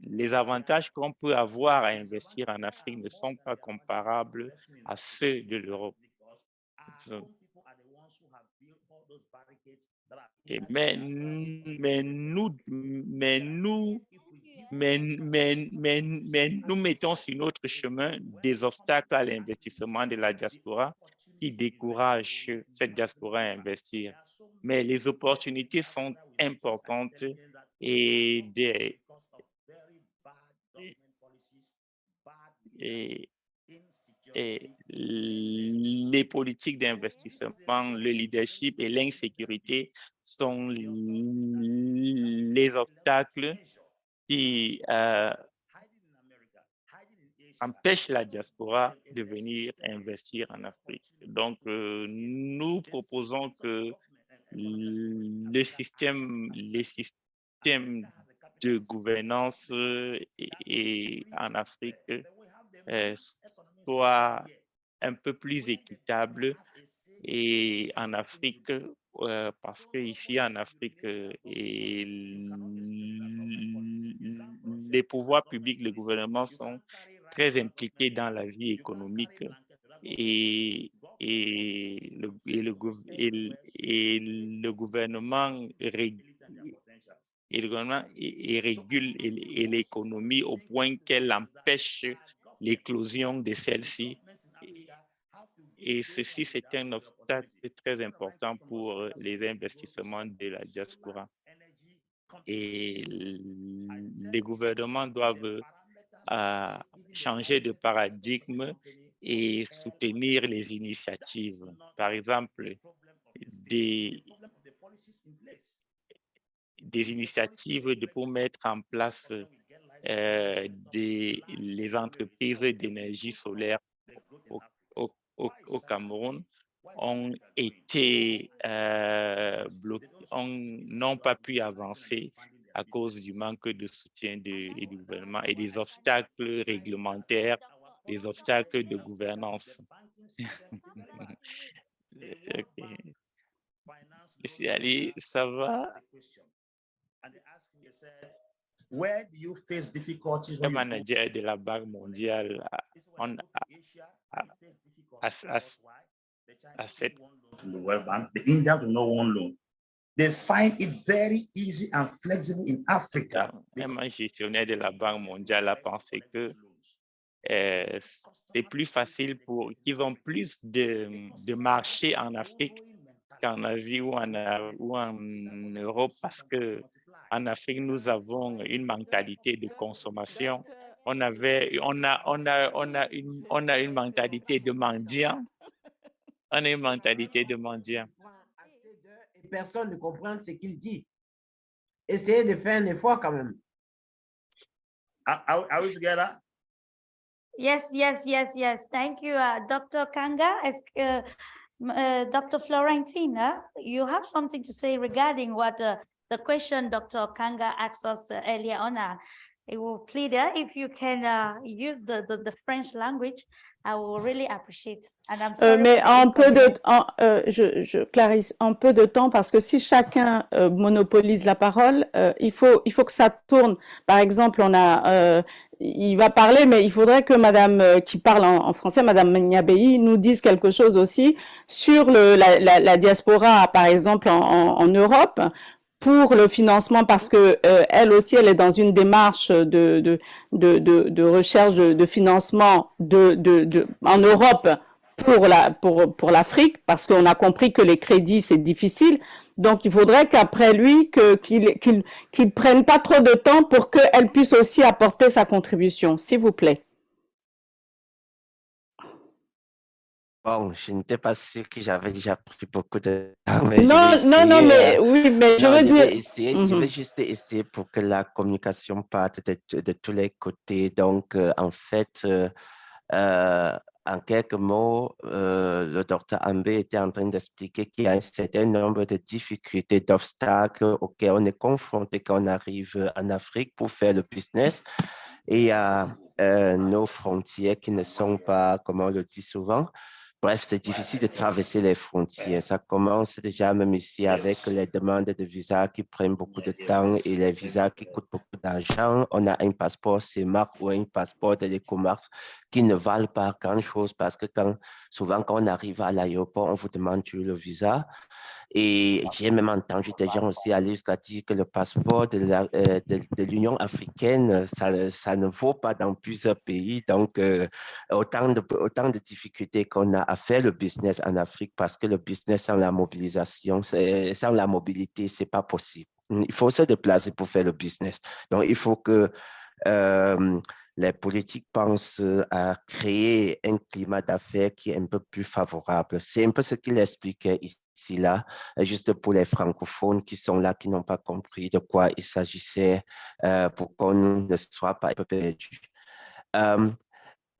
les avantages qu'on peut avoir à investir en Afrique ne sont pas comparables à ceux de l'Europe. Mais nous mettons sur notre chemin des obstacles à l'investissement de la diaspora qui découragent cette diaspora à investir. Mais les opportunités sont importantes et les politiques d'investissement, le leadership et l'insécurité sont les obstacles qui empêchent la diaspora de venir investir en Afrique. Donc, nous proposons que les systèmes de gouvernance en Afrique soit un peu plus équitable et en Afrique, parce qu'ici en Afrique, les pouvoirs publics, les gouvernements sont très impliqués dans la vie économique et le gouvernement régule l'économie au point qu'elle empêche l'éclosion de celle-ci. Et ceci, c'est un obstacle très important pour les investissements de la diaspora. Et les gouvernements doivent changer de paradigme et soutenir les initiatives. Par exemple, des initiatives pour mettre en place les entreprises d'énergie solaire au Cameroun ont été bloquées, n'ont pas pu avancer à cause du manque de soutien du gouvernement et des obstacles réglementaires, des obstacles de gouvernance. Okay. Monsieur Ali, ça va? Where do you face difficulties Le when you go manager de la Banque mondiale à cette to the World Bank? The Indians will know one loan. They find it very easy and flexible in Africa. Un gestionnaire de la Banque mondiale a pensé que c'est plus facile qu'ils ont plus de marchés en Afrique qu'en Asie ou en Europe parce que en Afrique, nous avons une mentalité de consommation. On a une mentalité de mendiant. On a une mentalité de mendiant. Et personne ne comprend ce qu'il dit. Essayez de faire un effort quand même. Are we together? Yes. Thank you, Dr. Kanga. Dr. Florentina, you have something to say regarding what the question Dr. Kanga asked us earlier on. I will plead if you can use the French language, I will really appreciate. And I'm sorry Mais for the un peu de inconvenience. Clarisse, un peu de temps parce que si chacun monopolise la parole, il faut que ça tourne. Par exemple, il va parler, mais il faudrait que Madame qui parle en français, Madame Niabei, nous dise quelque chose aussi sur la diaspora, par exemple en Europe, pour le financement parce que elle aussi elle est dans une démarche de recherche de financement en Europe pour l'Afrique parce qu'on a compris que les crédits c'est difficile, donc il faudrait qu'après lui qu'il prenne pas trop de temps pour qu'elle puisse aussi apporter sa contribution, s'il vous plaît. Bon, je n'étais pas sûr que j'avais déjà pris beaucoup de temps, mais Non, mais oui, mais je veux dire. Je vais juste essayer pour que la communication parte de tous les côtés. Donc, en fait, En quelques mots, le docteur Ambé était en train d'expliquer qu'il y a un certain nombre de difficultés, d'obstacles auxquels on est confronté quand on arrive en Afrique pour faire le business. Et il y a nos frontières qui ne sont pas, comme on le dit souvent. Bref, c'est difficile de traverser les frontières. Ça commence déjà même ici avec les demandes de visa qui prennent beaucoup de temps et les visas qui coûtent beaucoup d'argent. On a un passeport CEMAC ou un passeport de l'Ecomax qui ne valent pas grand-chose parce que souvent quand on arrive à l'aéroport, on vous demande le visa. Et j'ai même entendu des gens aussi aller jusqu'à dire que le passeport de l'Union africaine, ça ne vaut pas dans plusieurs pays. Donc, autant de difficultés qu'on a à faire le business en Afrique parce que le business sans la mobilisation, sans la mobilité, c'est pas possible. Il faut se déplacer pour faire le business. Donc, il faut que les politiques pensent à créer un climat d'affaires qui est un peu plus favorable. C'est un peu ce qu'il expliquait ici, là, juste pour les francophones qui sont là, qui n'ont pas compris de quoi il s'agissait pour qu'on ne soit pas un peu perdu.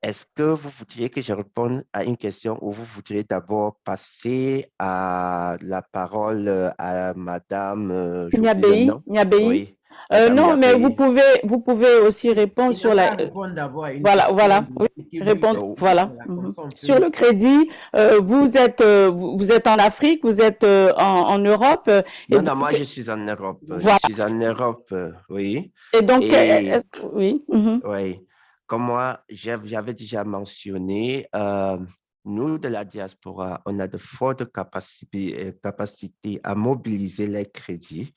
Est-ce que vous voudriez que je réponde à une question ou vous voudriez d'abord passer à la parole à Madame, j'oublie le nom. Niabei. Oui, Madame Non, mais Niabei. vous pouvez aussi répondre Il sur n'a la... qu'à répondre d'abord à une Voilà, question voilà, de oui, ce qu'il lui répondre, explique. voilà. Voilà, comme ça, on peut- Sur le crédit, vous êtes en Afrique, vous êtes en Europe, et Non, non, donc, moi, je suis en Europe. Je voilà. suis en Europe, oui. Et donc, Et oui, mhm. oui, comme moi, j'avais déjà mentionné, nous de la diaspora, on a de fortes capacités à mobiliser les crédits.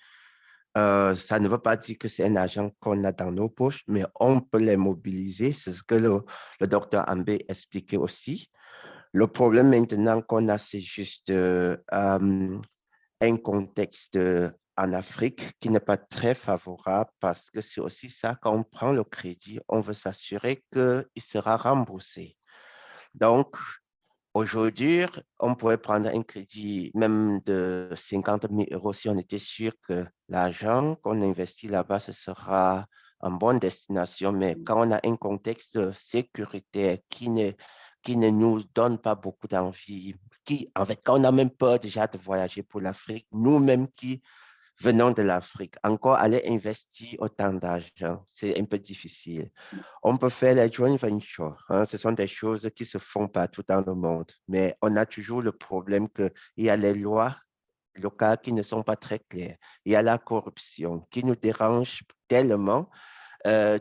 Ça ne veut pas dire que c'est un argent qu'on a dans nos poches, mais on peut les mobiliser. C'est ce que le docteur Ambé expliquait aussi. Le problème maintenant qu'on a, c'est juste un contexte en Afrique qui n'est pas très favorable parce que c'est aussi ça, quand on prend le crédit, on veut s'assurer qu'il sera remboursé. Donc, aujourd'hui, on pourrait prendre un crédit même de 50 000 euros si on était sûr que l'argent qu'on investit là-bas, ce sera en bonne destination. Mais quand on a un contexte sécuritaire qui ne nous donne pas beaucoup d'envie, en fait, quand on a même peur déjà de voyager pour l'Afrique, nous-mêmes qui venons de l'Afrique, encore aller investir autant d'argent, c'est un peu difficile. On peut faire les joint ventures, hein, ce sont des choses qui se font partout dans le monde, mais on a toujours le problème qu'il y a les lois locales qui ne sont pas très claires. Il y a la corruption qui nous dérange tellement.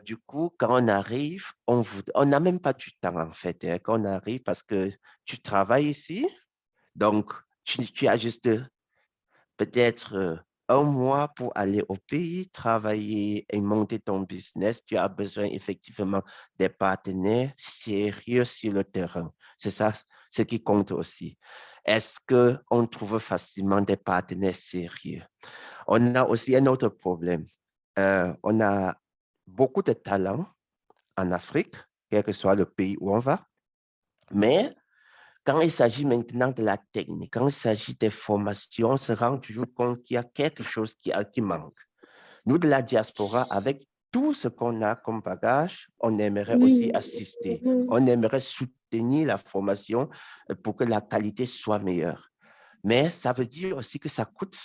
Du coup, quand on arrive, on n'a même pas du temps en fait, hein, quand on arrive parce que tu travailles ici, donc tu as juste peut-être un mois pour aller au pays, travailler et monter ton business. Tu as besoin effectivement des partenaires sérieux sur le terrain. C'est ça ce qui compte aussi. Est-ce qu'on trouve facilement des partenaires sérieux? On a aussi un autre problème. On a beaucoup de talents en Afrique, quel que soit le pays où on va, mais quand il s'agit maintenant de la technique, quand il s'agit des formations, on se rend toujours compte qu'il y a quelque chose qui manque. Nous, de la diaspora, avec tout ce qu'on a comme bagage, on aimerait aussi assister. On aimerait soutenir la formation pour que la qualité soit meilleure. Mais ça veut dire aussi que ça coûte.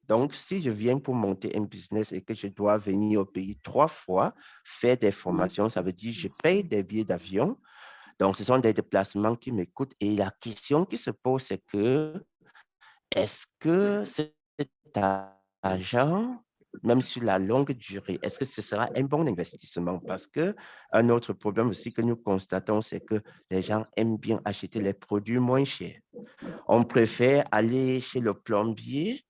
Donc, si je viens pour monter un business et que je dois venir au pays 3 fois, faire des formations, ça veut dire que je paye des billets d'avion. Donc, ce sont des déplacements qui me coûtent. Et la question qui se pose, c'est que est-ce que cet argent, même sur la longue durée, est-ce que ce sera un bon investissement? Parce que un autre problème aussi que nous constatons, c'est que les gens aiment bien acheter les produits moins chers. On préfère aller chez le plombier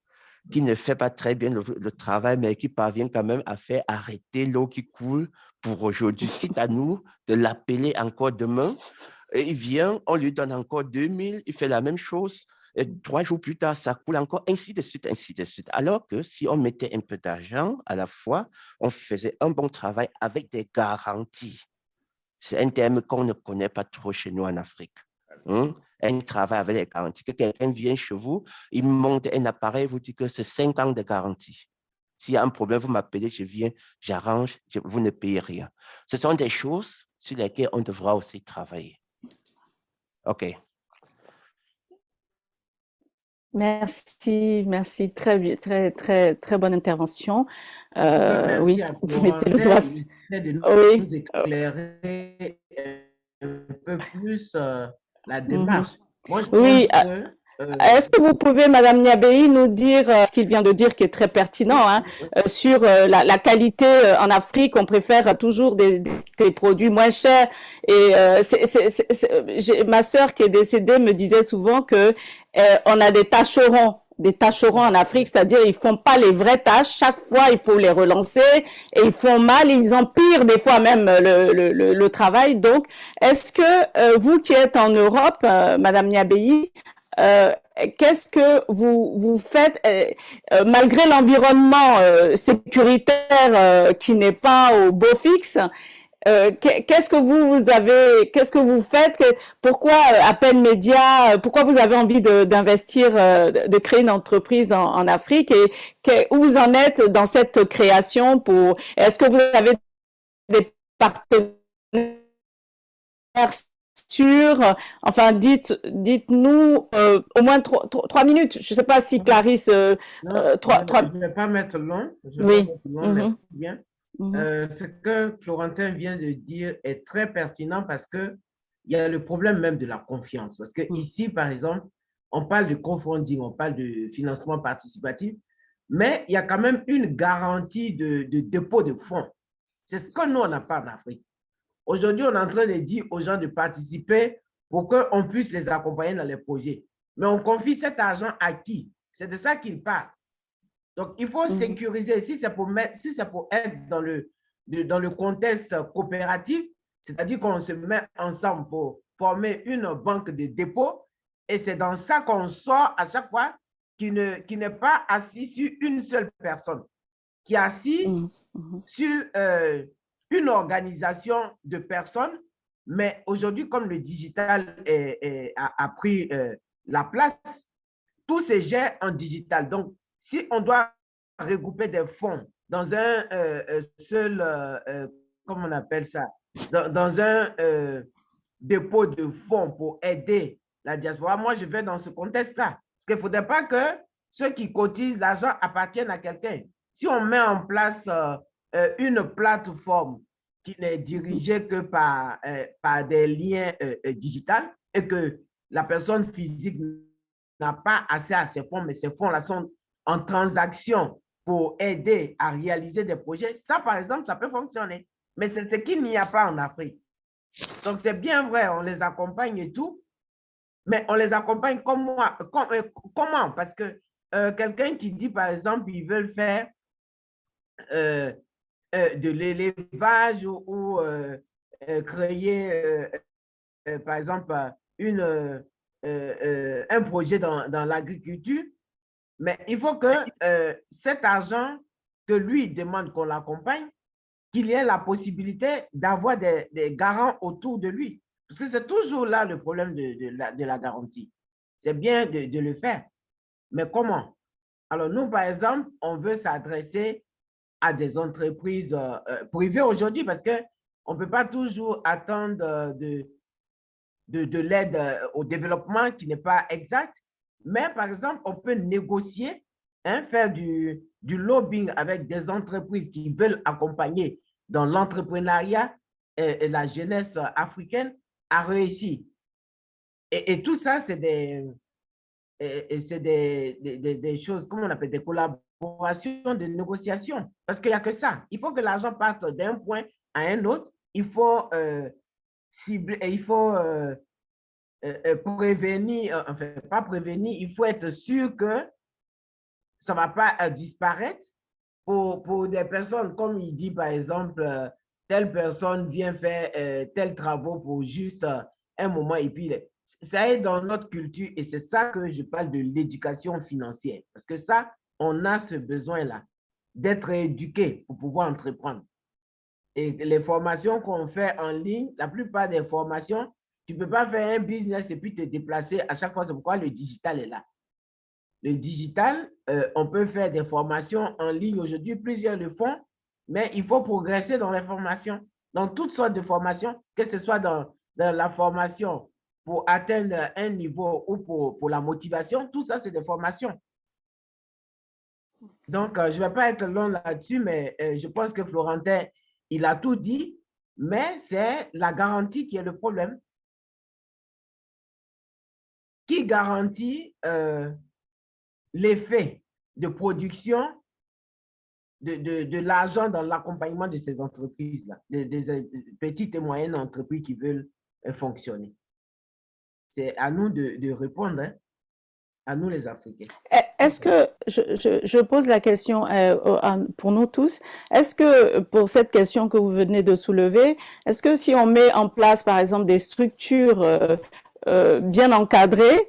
qui ne fait pas très bien le travail, mais qui parvient quand même à faire arrêter l'eau qui coule pour aujourd'hui, quitte à nous de l'appeler encore demain. Et il vient, on lui donne encore 2000, il fait la même chose. Et 3 jours plus tard, ça coule encore, ainsi de suite, ainsi de suite. Alors que si on mettait un peu d'argent à la fois, on faisait un bon travail avec des garanties. C'est un terme qu'on ne connaît pas trop chez nous en Afrique. Un travail avec les garanties. Que quelqu'un vient chez vous, il monte un appareil, vous dit que c'est 5 ans de garantie. S'il y a un problème, vous m'appelez, je viens, j'arrange, vous ne payez rien. Ce sont des choses sur lesquelles on devra aussi travailler. OK. Merci, très bien, très bonne intervention. Merci Oui, à vous mettez le doigt sur. Florentin de nous Oui. éclairer un peu plus la Mhm. démarche. Moi, je Oui, pense que est-ce que vous pouvez, Madame Niabéi, nous dire ce qu'il vient de dire qui est très pertinent hein, sur la qualité en Afrique, on préfère toujours des produits moins chers. Et ma sœur qui est décédée me disait souvent que on a des tâcherons en Afrique, c'est-à-dire ils font pas les vraies tâches. Chaque fois, il faut les relancer et ils font mal, ils empirent des fois même le travail. Donc, est-ce que vous qui êtes en Europe, Madame Niabéi, qu'est-ce que vous faites malgré l'environnement sécuritaire qui n'est pas au beau fixe? Qu'est-ce que vous faites? Pourquoi Appel Média? Pourquoi vous avez envie d'investir, de créer une entreprise en Afrique? Et où vous en êtes dans cette création est-ce que vous avez des partenaires enfin, dites-nous au moins 3 minutes. Je ne sais pas si Clarisse, non, je ne vais pas mettre long. Oui. Merci bien. Ce que Florentin vient de dire est très pertinent parce que il y a le problème même de la confiance. Parce que ici, par exemple, on parle de crowdfunding, on parle de financement participatif, mais il y a quand même une garantie de dépôt de fonds. C'est ce que nous, on n'a pas en Afrique. Aujourd'hui, on est en train de dire aux gens de participer pour qu'on puisse les accompagner dans les projets. Mais on confie cet argent à qui? C'est de ça qu'il parle. Donc, il faut sécuriser. Si c'est pour être dans le contexte coopératif, c'est-à-dire qu'on se met ensemble pour former une banque de dépôt, et c'est dans ça qu'on sort à chaque fois qui n'est pas assis sur une seule personne, qui est assis sur une organisation de personnes, mais aujourd'hui, comme le digital a pris la place, tout se gère en digital. Donc, si on doit regrouper des fonds dans un seul, comment on appelle ça, dans un dépôt de fonds pour aider la diaspora, moi, je vais dans ce contexte-là. Parce qu'il ne faudrait pas que ceux qui cotisent l'argent appartiennent à quelqu'un. Si on met en place une plateforme qui n'est dirigée que par des liens digitaux et que la personne physique n'a pas accès à ces fonds, mais ces fonds-là sont en transaction pour aider à réaliser des projets, ça, par exemple, ça peut fonctionner. Mais c'est ce qu'il n'y a pas en Afrique. Donc, c'est bien vrai, on les accompagne et tout, mais on les accompagne comment? Parce que quelqu'un qui dit, par exemple, ils veulent faire de l'élevage ou créer, par exemple, un projet dans l'agriculture, mais il faut que cet argent que lui demande qu'on l'accompagne, qu'il y ait la possibilité d'avoir des garants autour de lui. Parce que c'est toujours là le problème de la garantie. C'est bien de le faire, mais comment? Alors nous, par exemple, on veut s'adresser à des entreprises privées aujourd'hui parce qu'on ne peut pas toujours attendre de l'aide au développement qui n'est pas exact. Mais par exemple, on peut négocier, faire du lobbying avec des entreprises qui veulent accompagner dans l'entrepreneuriat et la jeunesse africaine à réussir. Et tout ça, c'est des choses, comment on appelle, des collaborations, des négociations. Parce qu'il n'y a que ça. Il faut que l'argent parte d'un point à un autre. Il faut cibler, il faut prévenir, enfin, pas prévenir, il faut être sûr que ça ne va pas disparaître pour des personnes, comme il dit, par exemple, telle personne vient faire tel travaux pour juste un moment et puis ça est dans notre culture et c'est ça que je parle de l'éducation financière. Parce que ça, on a ce besoin-là d'être éduqué pour pouvoir entreprendre. Et les formations qu'on fait en ligne, la plupart des formations, tu ne peux pas faire un business et puis te déplacer à chaque fois. C'est pourquoi le digital est là. le digital, on peut faire des formations en ligne aujourd'hui, plusieurs le font, mais il faut progresser dans les formations, dans toutes sortes de formations, que ce soit dans la formation pour atteindre un niveau ou pour la motivation, tout ça, c'est des formations. Donc, je ne vais pas être long là-dessus, mais je pense que Florentin, il a tout dit, mais c'est la garantie qui est le problème. Qui garantit l'effet de production de l'argent dans l'accompagnement de ces entreprises-là, des petites et moyennes entreprises qui veulent fonctionner? C'est à nous de répondre, hein, à nous les Africains. Est-ce que, je pose la question pour nous tous, est-ce que pour cette question que vous venez de soulever, est-ce que si on met en place par exemple des structures bien encadrées,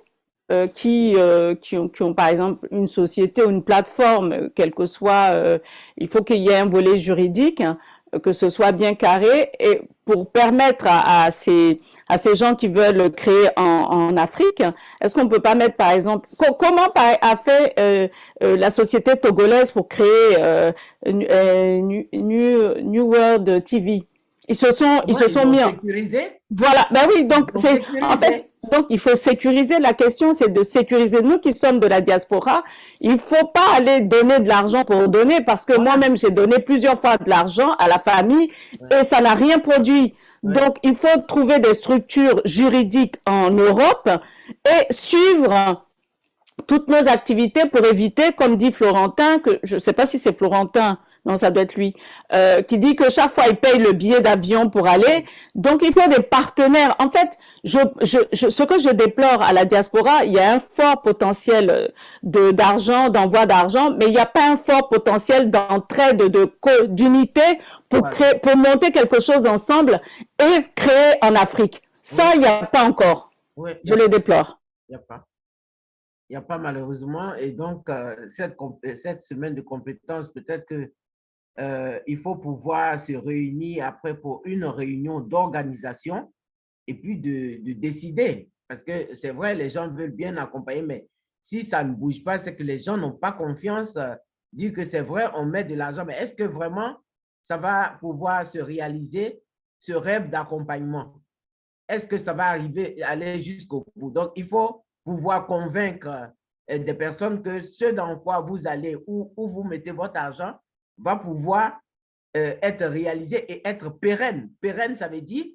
qui ont par exemple une société ou une plateforme, quel que soit, il faut qu'il y ait un volet juridique, hein, que ce soit bien carré, et pour permettre à ces gens qui veulent créer en Afrique, est-ce qu'on peut pas mettre par exemple, comment a fait la société togolaise pour créer New World TV? Ils se sont mis en... sécurisé. Voilà, ben oui, donc c'est en fait, donc il faut sécuriser. La question, c'est de sécuriser. Nous qui sommes de la diaspora, il faut pas aller donner de l'argent pour donner, parce que moi-même j'ai donné plusieurs fois de l'argent à la famille et ça n'a rien produit. Donc il faut trouver des structures juridiques en Europe et suivre toutes nos activités pour éviter, comme dit Florentin, que je ne sais pas si c'est Florentin, non, ça doit être lui, qui dit que chaque fois il paye le billet d'avion pour aller. Donc il faut des partenaires. En fait, ce que je déplore à la diaspora, il y a un fort potentiel d'argent, d'envoi d'argent, mais il n'y a pas un fort potentiel d'entraide, d'unité pour créer, pour monter quelque chose ensemble et créer en Afrique. Ça, il n'y a pas encore. Je le déplore. Il n'y a pas. Il n'y a pas malheureusement. Et donc, cette semaine de compétences, peut-être que il faut pouvoir se réunir après pour une réunion d'organisation et puis de décider. Parce que c'est vrai, les gens veulent bien accompagner, mais si ça ne bouge pas, c'est que les gens n'ont pas confiance. Dire que c'est vrai, on met de l'argent, mais est-ce que vraiment ça va pouvoir se réaliser, ce rêve d'accompagnement? Est-ce que ça va aller jusqu'au bout? Donc, il faut pouvoir convaincre des personnes que ce dans quoi vous allez, où vous mettez votre argent, va pouvoir être réalisé et être pérenne. Pérenne, ça veut dire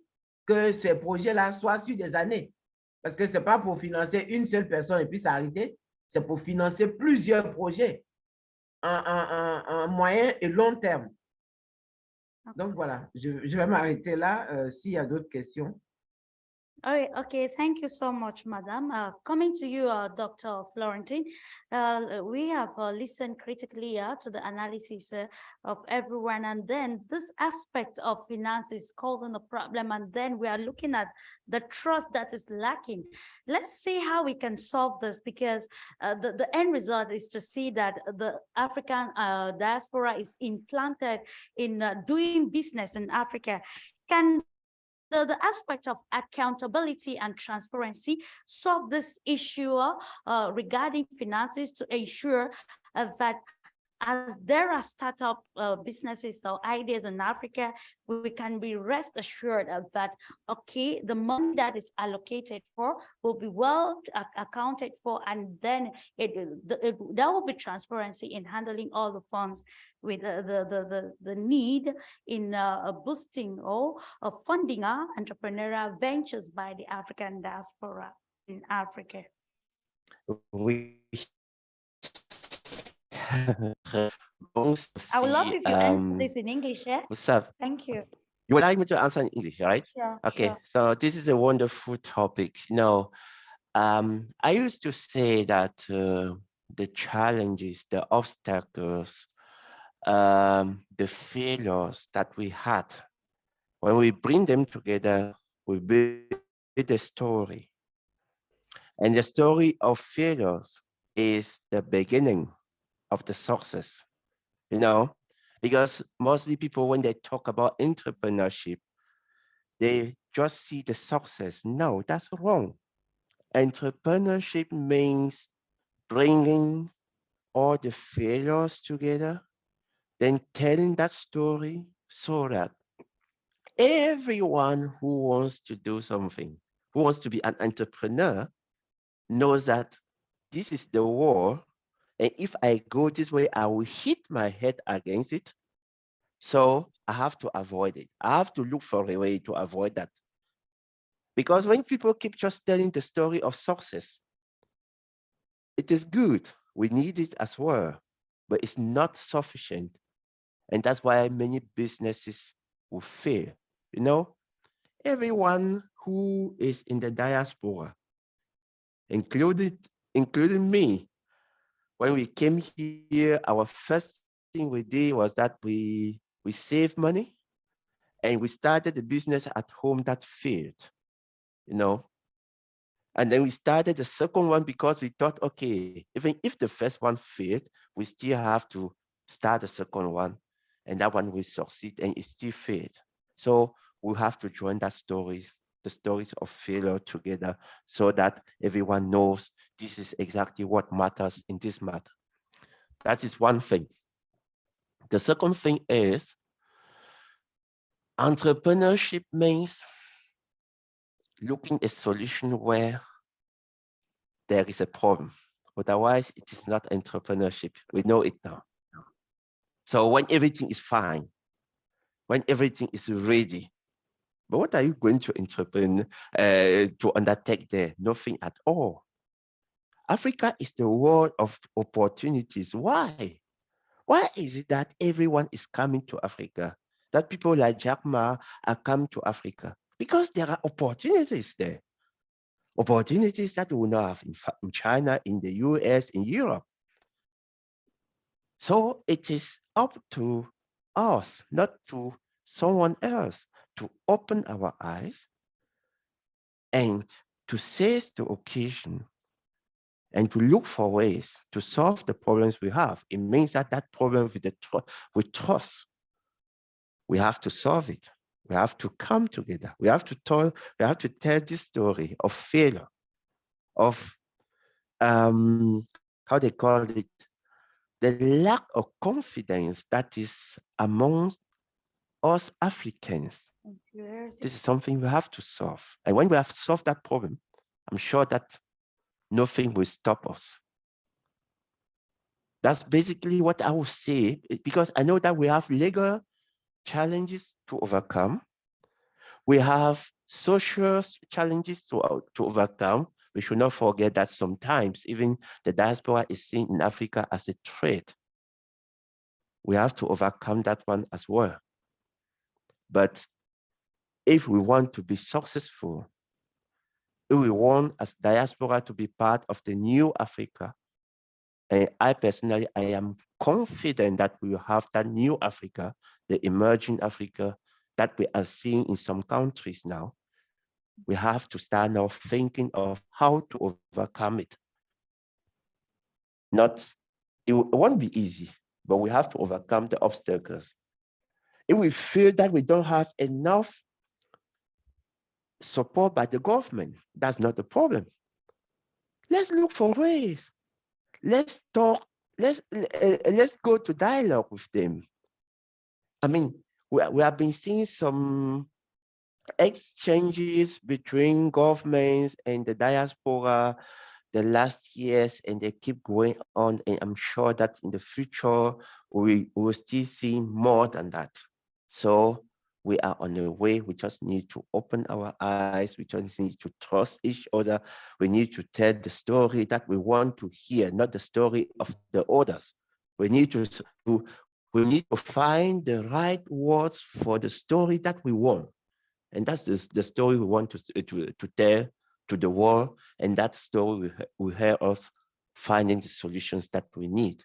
que ces projets-là soient sur des années. Parce que ce n'est pas pour financer une seule personne et puis s'arrêter, c'est pour financer plusieurs projets en moyen et long terme. Donc voilà, je vais m'arrêter là s'il y a d'autres questions. All right, okay, thank you so much, Madam. Coming to you, Dr. Florentine, we have listened critically to the analysis of everyone, and then this aspect of finance is causing a problem, and then we are looking at the trust that is lacking. Let's see how we can solve this, because the end result is to see that the African diaspora is implanted in doing business in Africa. Can the aspect of accountability and transparency solve this issue regarding finances to ensure that as there are startup businesses or ideas in Africa, we can be rest assured of that, okay, the money that is allocated for will be well accounted for, and then there will be transparency in handling all the funds with the need in boosting or funding our entrepreneurial ventures by the African diaspora in Africa. We I would love if you answer this in English, yeah? Thank you. You would like me to answer in English, right? Sure. Okay, sure. so this is a wonderful topic. I used to say that the challenges, the obstacles, the failures that we had, when we bring them together, we build a story. And the story of failures is the beginning of the success, because mostly people, when they talk about entrepreneurship, they just see the success. No, that's wrong. Entrepreneurship means bringing all the failures together, then telling that story so that everyone who wants to do something, who wants to be an entrepreneur, knows that this is the war. And if I go this way, I will hit my head against it. So I have to avoid it. I have to look for a way to avoid that. Because when people keep just telling the story of success, it is good. We need it as well, but it's not sufficient. And that's why many businesses will fail. You know, everyone who is in the diaspora, including me, when we came here, our first thing we did was that we saved money and we started the business at home that failed, you know. And then we started the second one because we thought, okay, even if the first one failed, we still have to start the second one, and that one will succeed, and it still failed. So we have to join the stories of failure together, so that everyone knows this is exactly what matters in this matter. That is one thing. The second thing is entrepreneurship means looking a solution where there is a problem. Otherwise, it is not entrepreneurship. We know it now. So when everything is fine, when everything is ready, but what are you going to to undertake there? Nothing at all. Africa is the world of opportunities. Why? Why is it that everyone is coming to Africa? That people like Jack Ma are coming to Africa? Because there are opportunities there. Opportunities that we will not have in China, in the US, in Europe. So it is up to us, not to someone else, to open our eyes and to seize the occasion and to look for ways to solve the problems we have. It means that that problem with trust, we have to solve it. We have to come together. We have to tell this story of failure, of how they call it, the lack of confidence that is amongst us Africans. This is something we have to solve. And when we have solved that problem, I'm sure that nothing will stop us. That's basically what I would say, because I know that we have legal challenges to overcome. We have social challenges to overcome. We should not forget that sometimes even the diaspora is seen in Africa as a threat. We have to overcome that one as well. But if we want to be successful, if we want as diaspora to be part of the new Africa, and I personally, I am confident that we will have that new Africa, the emerging Africa that we are seeing in some countries now. We have to start now thinking of how to overcome it. It won't be easy, but we have to overcome the obstacles. If we feel that we don't have enough support by the government, that's not the problem. Let's look for ways. Let's talk. Let's go to dialogue with them. I mean, we have been seeing some exchanges between governments and the diaspora the last years, and they keep going on. And I'm sure that in the future, we will still see more than that. So we are on the way. We just need to open our eyes. We just need to trust each other. We need to tell the story that we want to hear, not the story of the others. We need to find the right words for the story that we want. And that's the story we want to tell to the world. And that story will help us finding the solutions that we need.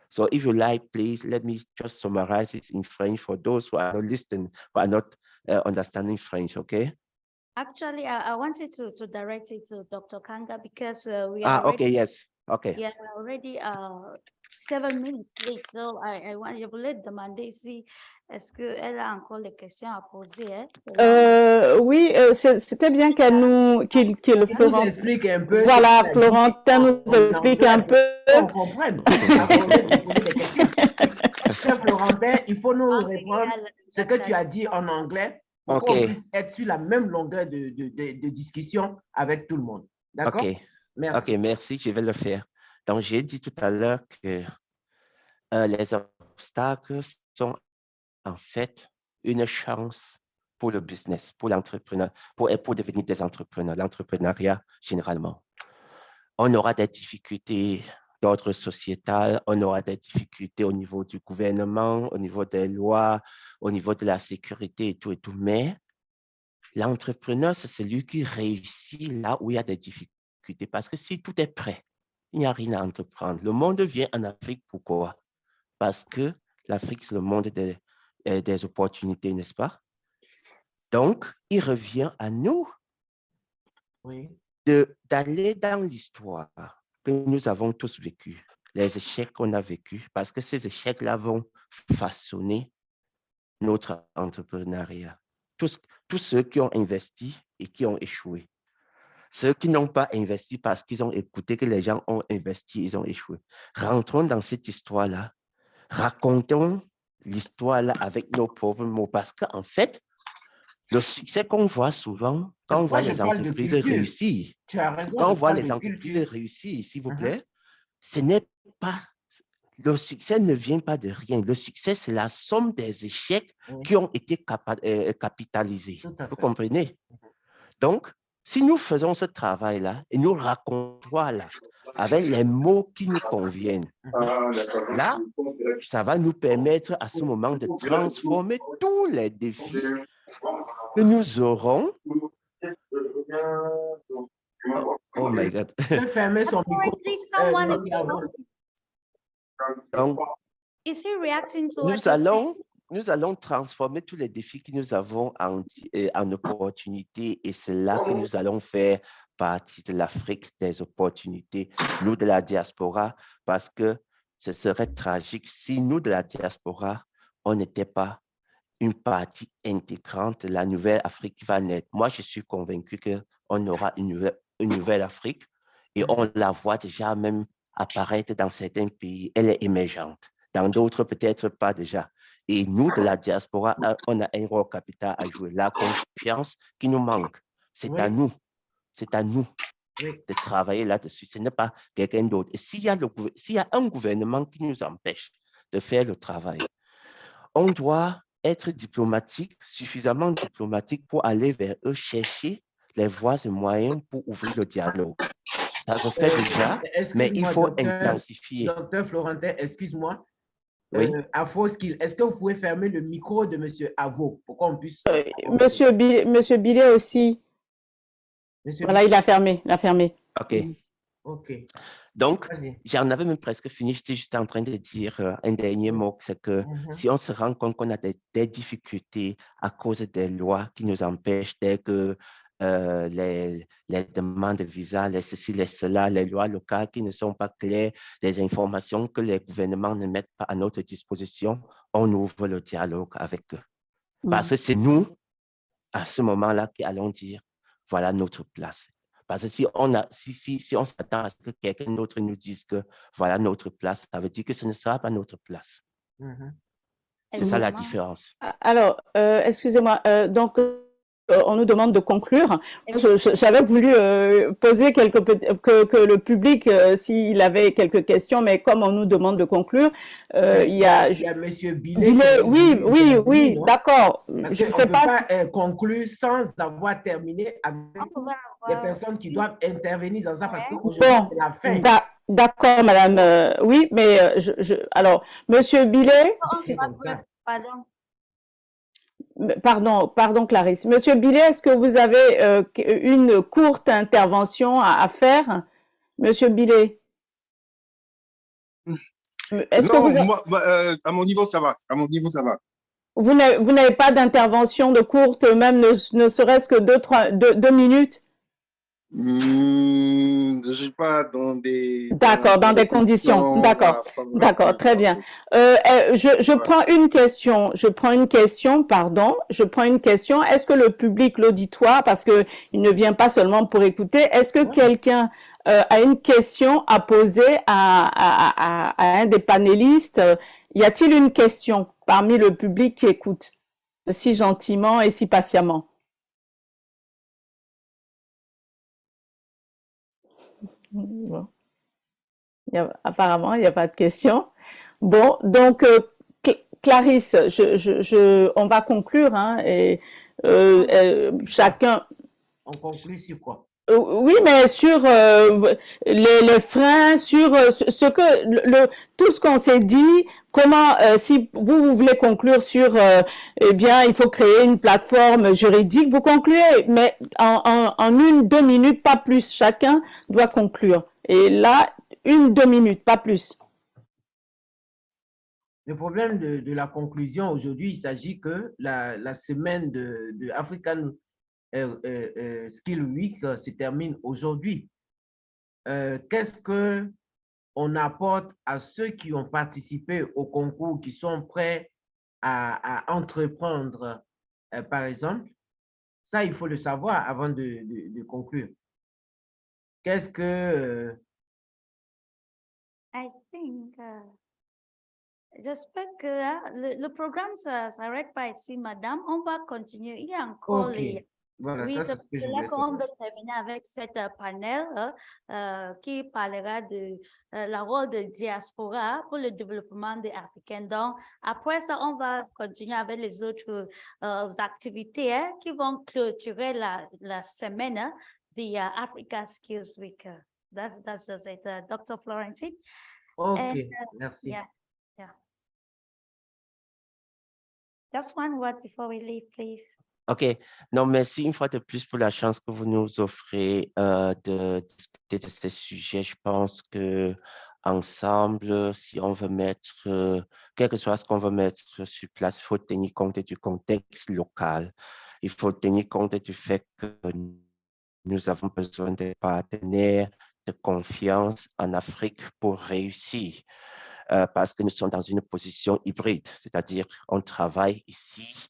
So if you like, please let me just summarize it in French for those who are not listening, who are not understanding French, okay? Actually, I wanted to direct it to Dr. Kanga because we are already, okay, yes, okay. yeah, already 7 minutes late. So I want you to let the Mandesi Est-ce qu'elle a encore des questions à poser? Hein? C'est là. Oui, c'était bien qu'il Il nous Florentin, explique un peu. voilà, ce qu'il a dit Florentin nous en explique anglais un peu. pour qu'on comprenne. Après, de poser des questions. Cher Florentin, il faut nous répondre ce que tu as dit en anglais pour qu'on Ok, puisse être sur la même longueur de discussion avec tout le monde. D'accord? ok, Merci. ok, merci, je vais le faire. Donc, j'ai dit tout à l'heure que les obstacles sont en fait une chance pour le business, pour l'entrepreneur, pour devenir des entrepreneurs, l'entrepreneuriat généralement. On aura des difficultés d'ordre sociétal, on aura des difficultés au niveau du gouvernement, au niveau des lois, au niveau de la sécurité et tout, mais l'entrepreneur, c'est celui qui réussit là où il y a des difficultés, parce que si tout est prêt, il n'y a rien à entreprendre. Le monde vient en Afrique, pourquoi? Parce que l'Afrique, c'est le monde des opportunités, n'est-ce pas? Donc, il revient à nous Oui. d'aller dans l'histoire que nous avons tous vécu, les échecs qu'on a vécus, parce que ces échecs-là vont façonner notre entrepreneuriat. Tous ceux qui ont investi et qui ont échoué. Ceux qui n'ont pas investi parce qu'ils ont écouté que les gens ont investi, ils ont échoué. Rentrons dans cette histoire-là. Racontons l'histoire-là avec nos propres mots, parce qu'en fait, le succès qu'on voit souvent, quand on voit les entreprises réussir, Tu as raison, quand on je voit parle les de entreprises culture. réussir, s'il vous plaît, ce n'est pas, le succès ne vient pas de rien. Le succès, c'est la somme des échecs Oui. qui ont été capitalisés. Tout à Vous fait. comprenez? Donc, si nous faisons ce travail-là et nous racontons, voilà, avec les mots qui nous conviennent, là, ça va nous permettre à ce moment de transformer tous les défis que nous aurons. Oh my God. Je vais fermer son micro. Apparently, someone is Merci à vous. Donc, Is he reacting to what you're saying? nous allons transformer tous les défis que nous avons en opportunités, et c'est là que nous allons faire partie de l'Afrique des opportunités, nous de la diaspora, parce que ce serait tragique si nous de la diaspora, on n'était pas une partie intégrante de la nouvelle Afrique qui va naître. Moi, je suis convaincu qu'on aura une nouvelle Afrique, et on la voit déjà même apparaître dans certains pays. Elle est émergente. Dans d'autres, peut-être pas déjà. Et nous, de la diaspora, on a un rôle capital à jouer. La confiance qui nous manque, c'est à nous. C'est à nous de travailler là-dessus. Ce n'est pas quelqu'un d'autre. Et s'il y a un gouvernement qui nous empêche de faire le travail, on doit être diplomatique, suffisamment diplomatique pour aller vers eux, chercher les voies et moyens pour ouvrir le dialogue. Ça se fait déjà, mais il faut intensifier. Docteur Florentin, excuse-moi. Oui. Afroskill, est-ce que vous pouvez fermer le micro de Monsieur Avo pour qu'on puisse... Monsieur Billet aussi. Voilà, il a fermé. OK. OK. Donc, j'en avais même presque fini. J'étais juste en train de dire un dernier mot, c'est que si on se rend compte qu'on a des difficultés à cause des lois qui nous empêchent, dès que les demandes de visa, les ceci, les cela, les lois locales qui ne sont pas claires, les informations que les gouvernements ne mettent pas à notre disposition, on ouvre le dialogue avec eux. Parce que c'est nous, à ce moment-là, qui allons dire, voilà notre place. Parce que si on s'attend à ce que quelqu'un d'autre nous dise que voilà notre place, ça veut dire que ce ne sera pas notre place. C'est ça la différence. Alors, excusez-moi, donc on nous demande de conclure. J'avais voulu poser que le public, s'il avait quelques questions, mais comme on nous demande de conclure, il y a Monsieur Billet. Oui, d'accord. Je ne sais pas conclure sans avoir terminé avec les personnes qui doivent intervenir dans ça, parce qu'aujourd'hui, c'est la fin. D'accord, madame. Oui, mais alors, Monsieur Billet. Pardon, Clarisse. Monsieur Billet, est-ce que vous avez une courte intervention à faire? Monsieur Billet. Est-ce que vous... moi, à mon niveau, ça va. À mon niveau, ça va. Vous n'avez pas d'intervention de courte, même ne serait-ce que 2 minutes? Je suis pas dans des... D'accord, dans des conditions. D'accord, voilà, d'accord, très bien. Je prends une question. Pardon. Je prends une question. Est-ce que le public, l'auditoire, parce que il ne vient pas seulement pour écouter, est-ce que quelqu'un a une question à poser à un des panélistes? Y a-t-il une question parmi le public qui écoute si gentiment et si patiemment? Bon. Apparemment, il n'y a pas de question. Bon, donc, Clarisse, on va conclure, hein, et chacun. On conclut sur quoi? Oui, mais sur les freins, sur ce que tout ce qu'on s'est dit, comment, si vous voulez conclure sur, eh bien, il faut créer une plateforme juridique, vous concluez, mais en 1-2 minutes, pas plus. Chacun doit conclure. Et là, 1-2 minutes, pas plus. Le problème de la conclusion aujourd'hui, il s'agit que la semaine de African Skill Week se termine aujourd'hui. Qu'est-ce que on apporte à ceux qui ont participé au concours, qui sont prêts à entreprendre, par exemple? Ça, il faut le savoir avant de conclure. Qu'est-ce que... I think, j'espère que le programme s'arrête pas ici, madame. On va continuer. Il y a encore OK. Voilà, Oui, ça, c'est c'est ce que je là voulais qu'on savoir. va terminer avec cette panel qui parlera de la rôle de diaspora pour le développement des Africains. Donc, après ça, on va continuer avec les autres activités qui vont clôturer la semaine de Africa Skills Week. That's just it, Dr. Florentine. OK, And, merci. yeah. Just one word before we leave, please. OK. Non, merci une fois de plus pour la chance que vous nous offrez de discuter de ces sujets. Je pense que ensemble, si on veut mettre, quel que soit ce qu'on veut mettre sur place, il faut tenir compte du contexte local. Il faut tenir compte du fait que nous avons besoin de partenaires de confiance en Afrique pour réussir. Parce que nous sommes dans une position hybride, c'est-à-dire on travaille ici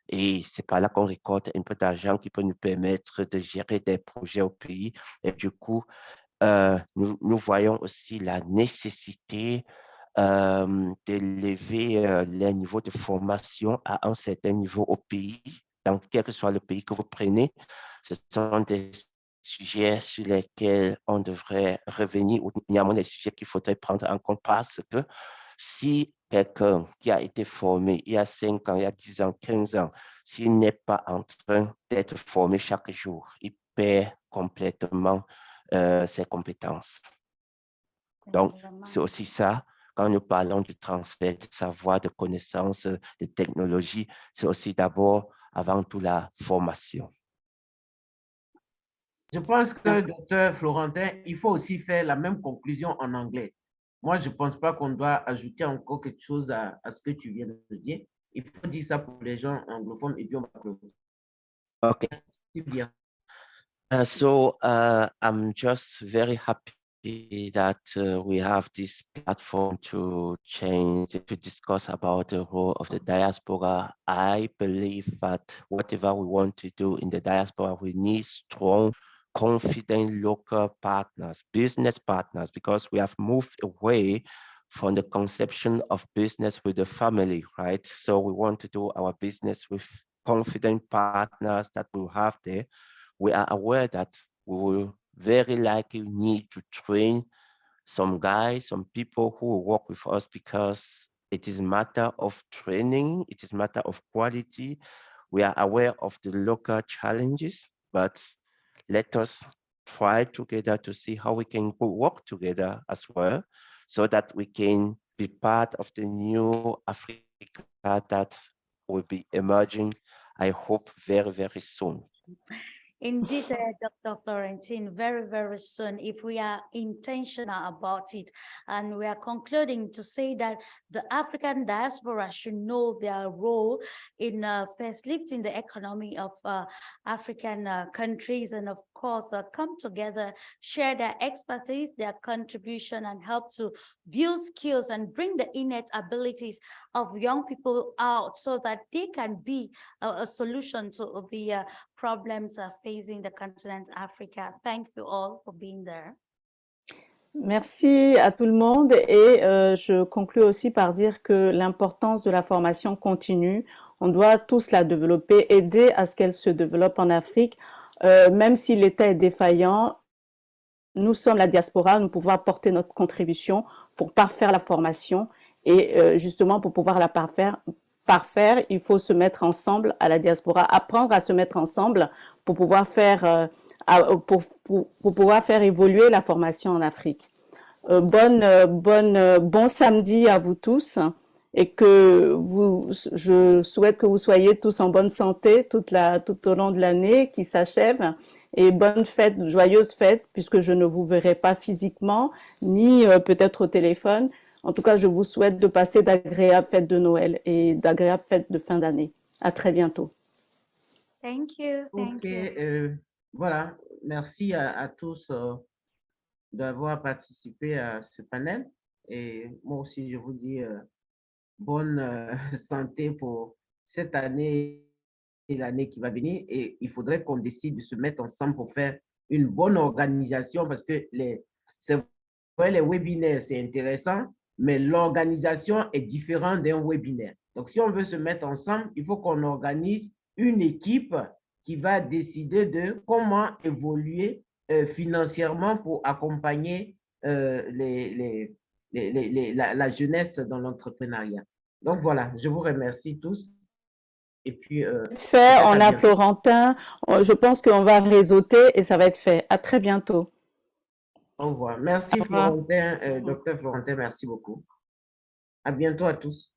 et c'est par là qu'on récolte un peu d'argent qui peut nous permettre de gérer des projets au pays. Et du coup, nous voyons aussi la nécessité d'élever les niveaux de formation à un certain niveau au pays, dans quel que soit le pays que vous prenez. Ce sont des sujets sur lesquels on devrait revenir, ou néanmoins des sujets qu'il faudrait prendre en compte parce que si quelqu'un qui a été formé il y a 5 ans, il y a 10 ans, 15 ans, s'il n'est pas en train d'être formé chaque jour, il perd complètement ses compétences. Donc, c'est aussi ça, quand nous parlons du transfert de savoir, de connaissances, de technologie, c'est aussi d'abord, avant tout, la formation. Je pense que, docteur Florentin, il faut aussi faire la même conclusion en anglais. Moi, je ne pense pas qu'on doit ajouter encore quelque chose à ce que tu viens de dire. Il faut dire ça pour les gens anglophones et puis on va clôturer. Okay. C'est bien. So I'm just very happy that we have this platform to discuss about the role of the diaspora. I believe that whatever we want to do in the diaspora, we need strong, confident local partners, business partners, because we have moved away from the conception of business with the family, right? So we want to do our business with confident partners that we'll have there. We are aware that we will very likely need to train some guys, some people who will work with us because it is a matter of training, it is a matter of quality. We are aware of the local challenges, but let us try together to see how we can work together as well so that we can be part of the new Africa that will be emerging, I hope, very, very soon. Indeed, Dr. Florentine, very, very soon, if we are intentional about it, and we are concluding to say that the African diaspora should know their role in first lifting the economy of African countries, and of course, come together, share their expertise, their contribution, and help to build skills and bring the innate abilities of young people out so that they can be a solution to the problems facing the continent Africa. Thank you all for being there. Merci à tout le monde et je conclue aussi par dire que l'importance de la formation continue, on doit tous la développer, aider à ce qu'elle se développe en Afrique, même si l'État est défaillant. Nous sommes la diaspora, nous pouvons apporter notre contribution pour parfaire la formation et justement pour pouvoir la parfaire, il faut se mettre ensemble à la diaspora, apprendre à se mettre ensemble pour pouvoir faire, pour pouvoir faire évoluer la formation en Afrique. Bon samedi à vous tous et je souhaite que vous soyez tous en bonne santé tout au long de l'année qui s'achève et bonne fête, joyeuse fête puisque je ne vous verrai pas physiquement ni peut-être au téléphone. En tout cas, je vous souhaite de passer d'agréables fêtes de Noël et d'agréables fêtes de fin d'année. À très bientôt. Thank you. Thank you. Voilà, merci à tous d'avoir participé à ce panel. Et moi aussi, je vous dis bonne santé pour cette année et l'année qui va venir. Et il faudrait qu'on décide de se mettre ensemble pour faire une bonne organisation parce que c'est vrai, les webinaires, c'est intéressant, mais l'organisation est différente d'un webinaire. Donc, si on veut se mettre ensemble, il faut qu'on organise une équipe qui va décider de comment évoluer financièrement pour accompagner la jeunesse dans l'entrepreneuriat. Donc, voilà, je vous remercie tous. Et puis, fait, on a Florentin, je pense qu'on va réseauter et ça va être fait. À très bientôt. Au revoir. Merci Au revoir. Florentin, docteur Florentin, merci beaucoup. À bientôt à tous.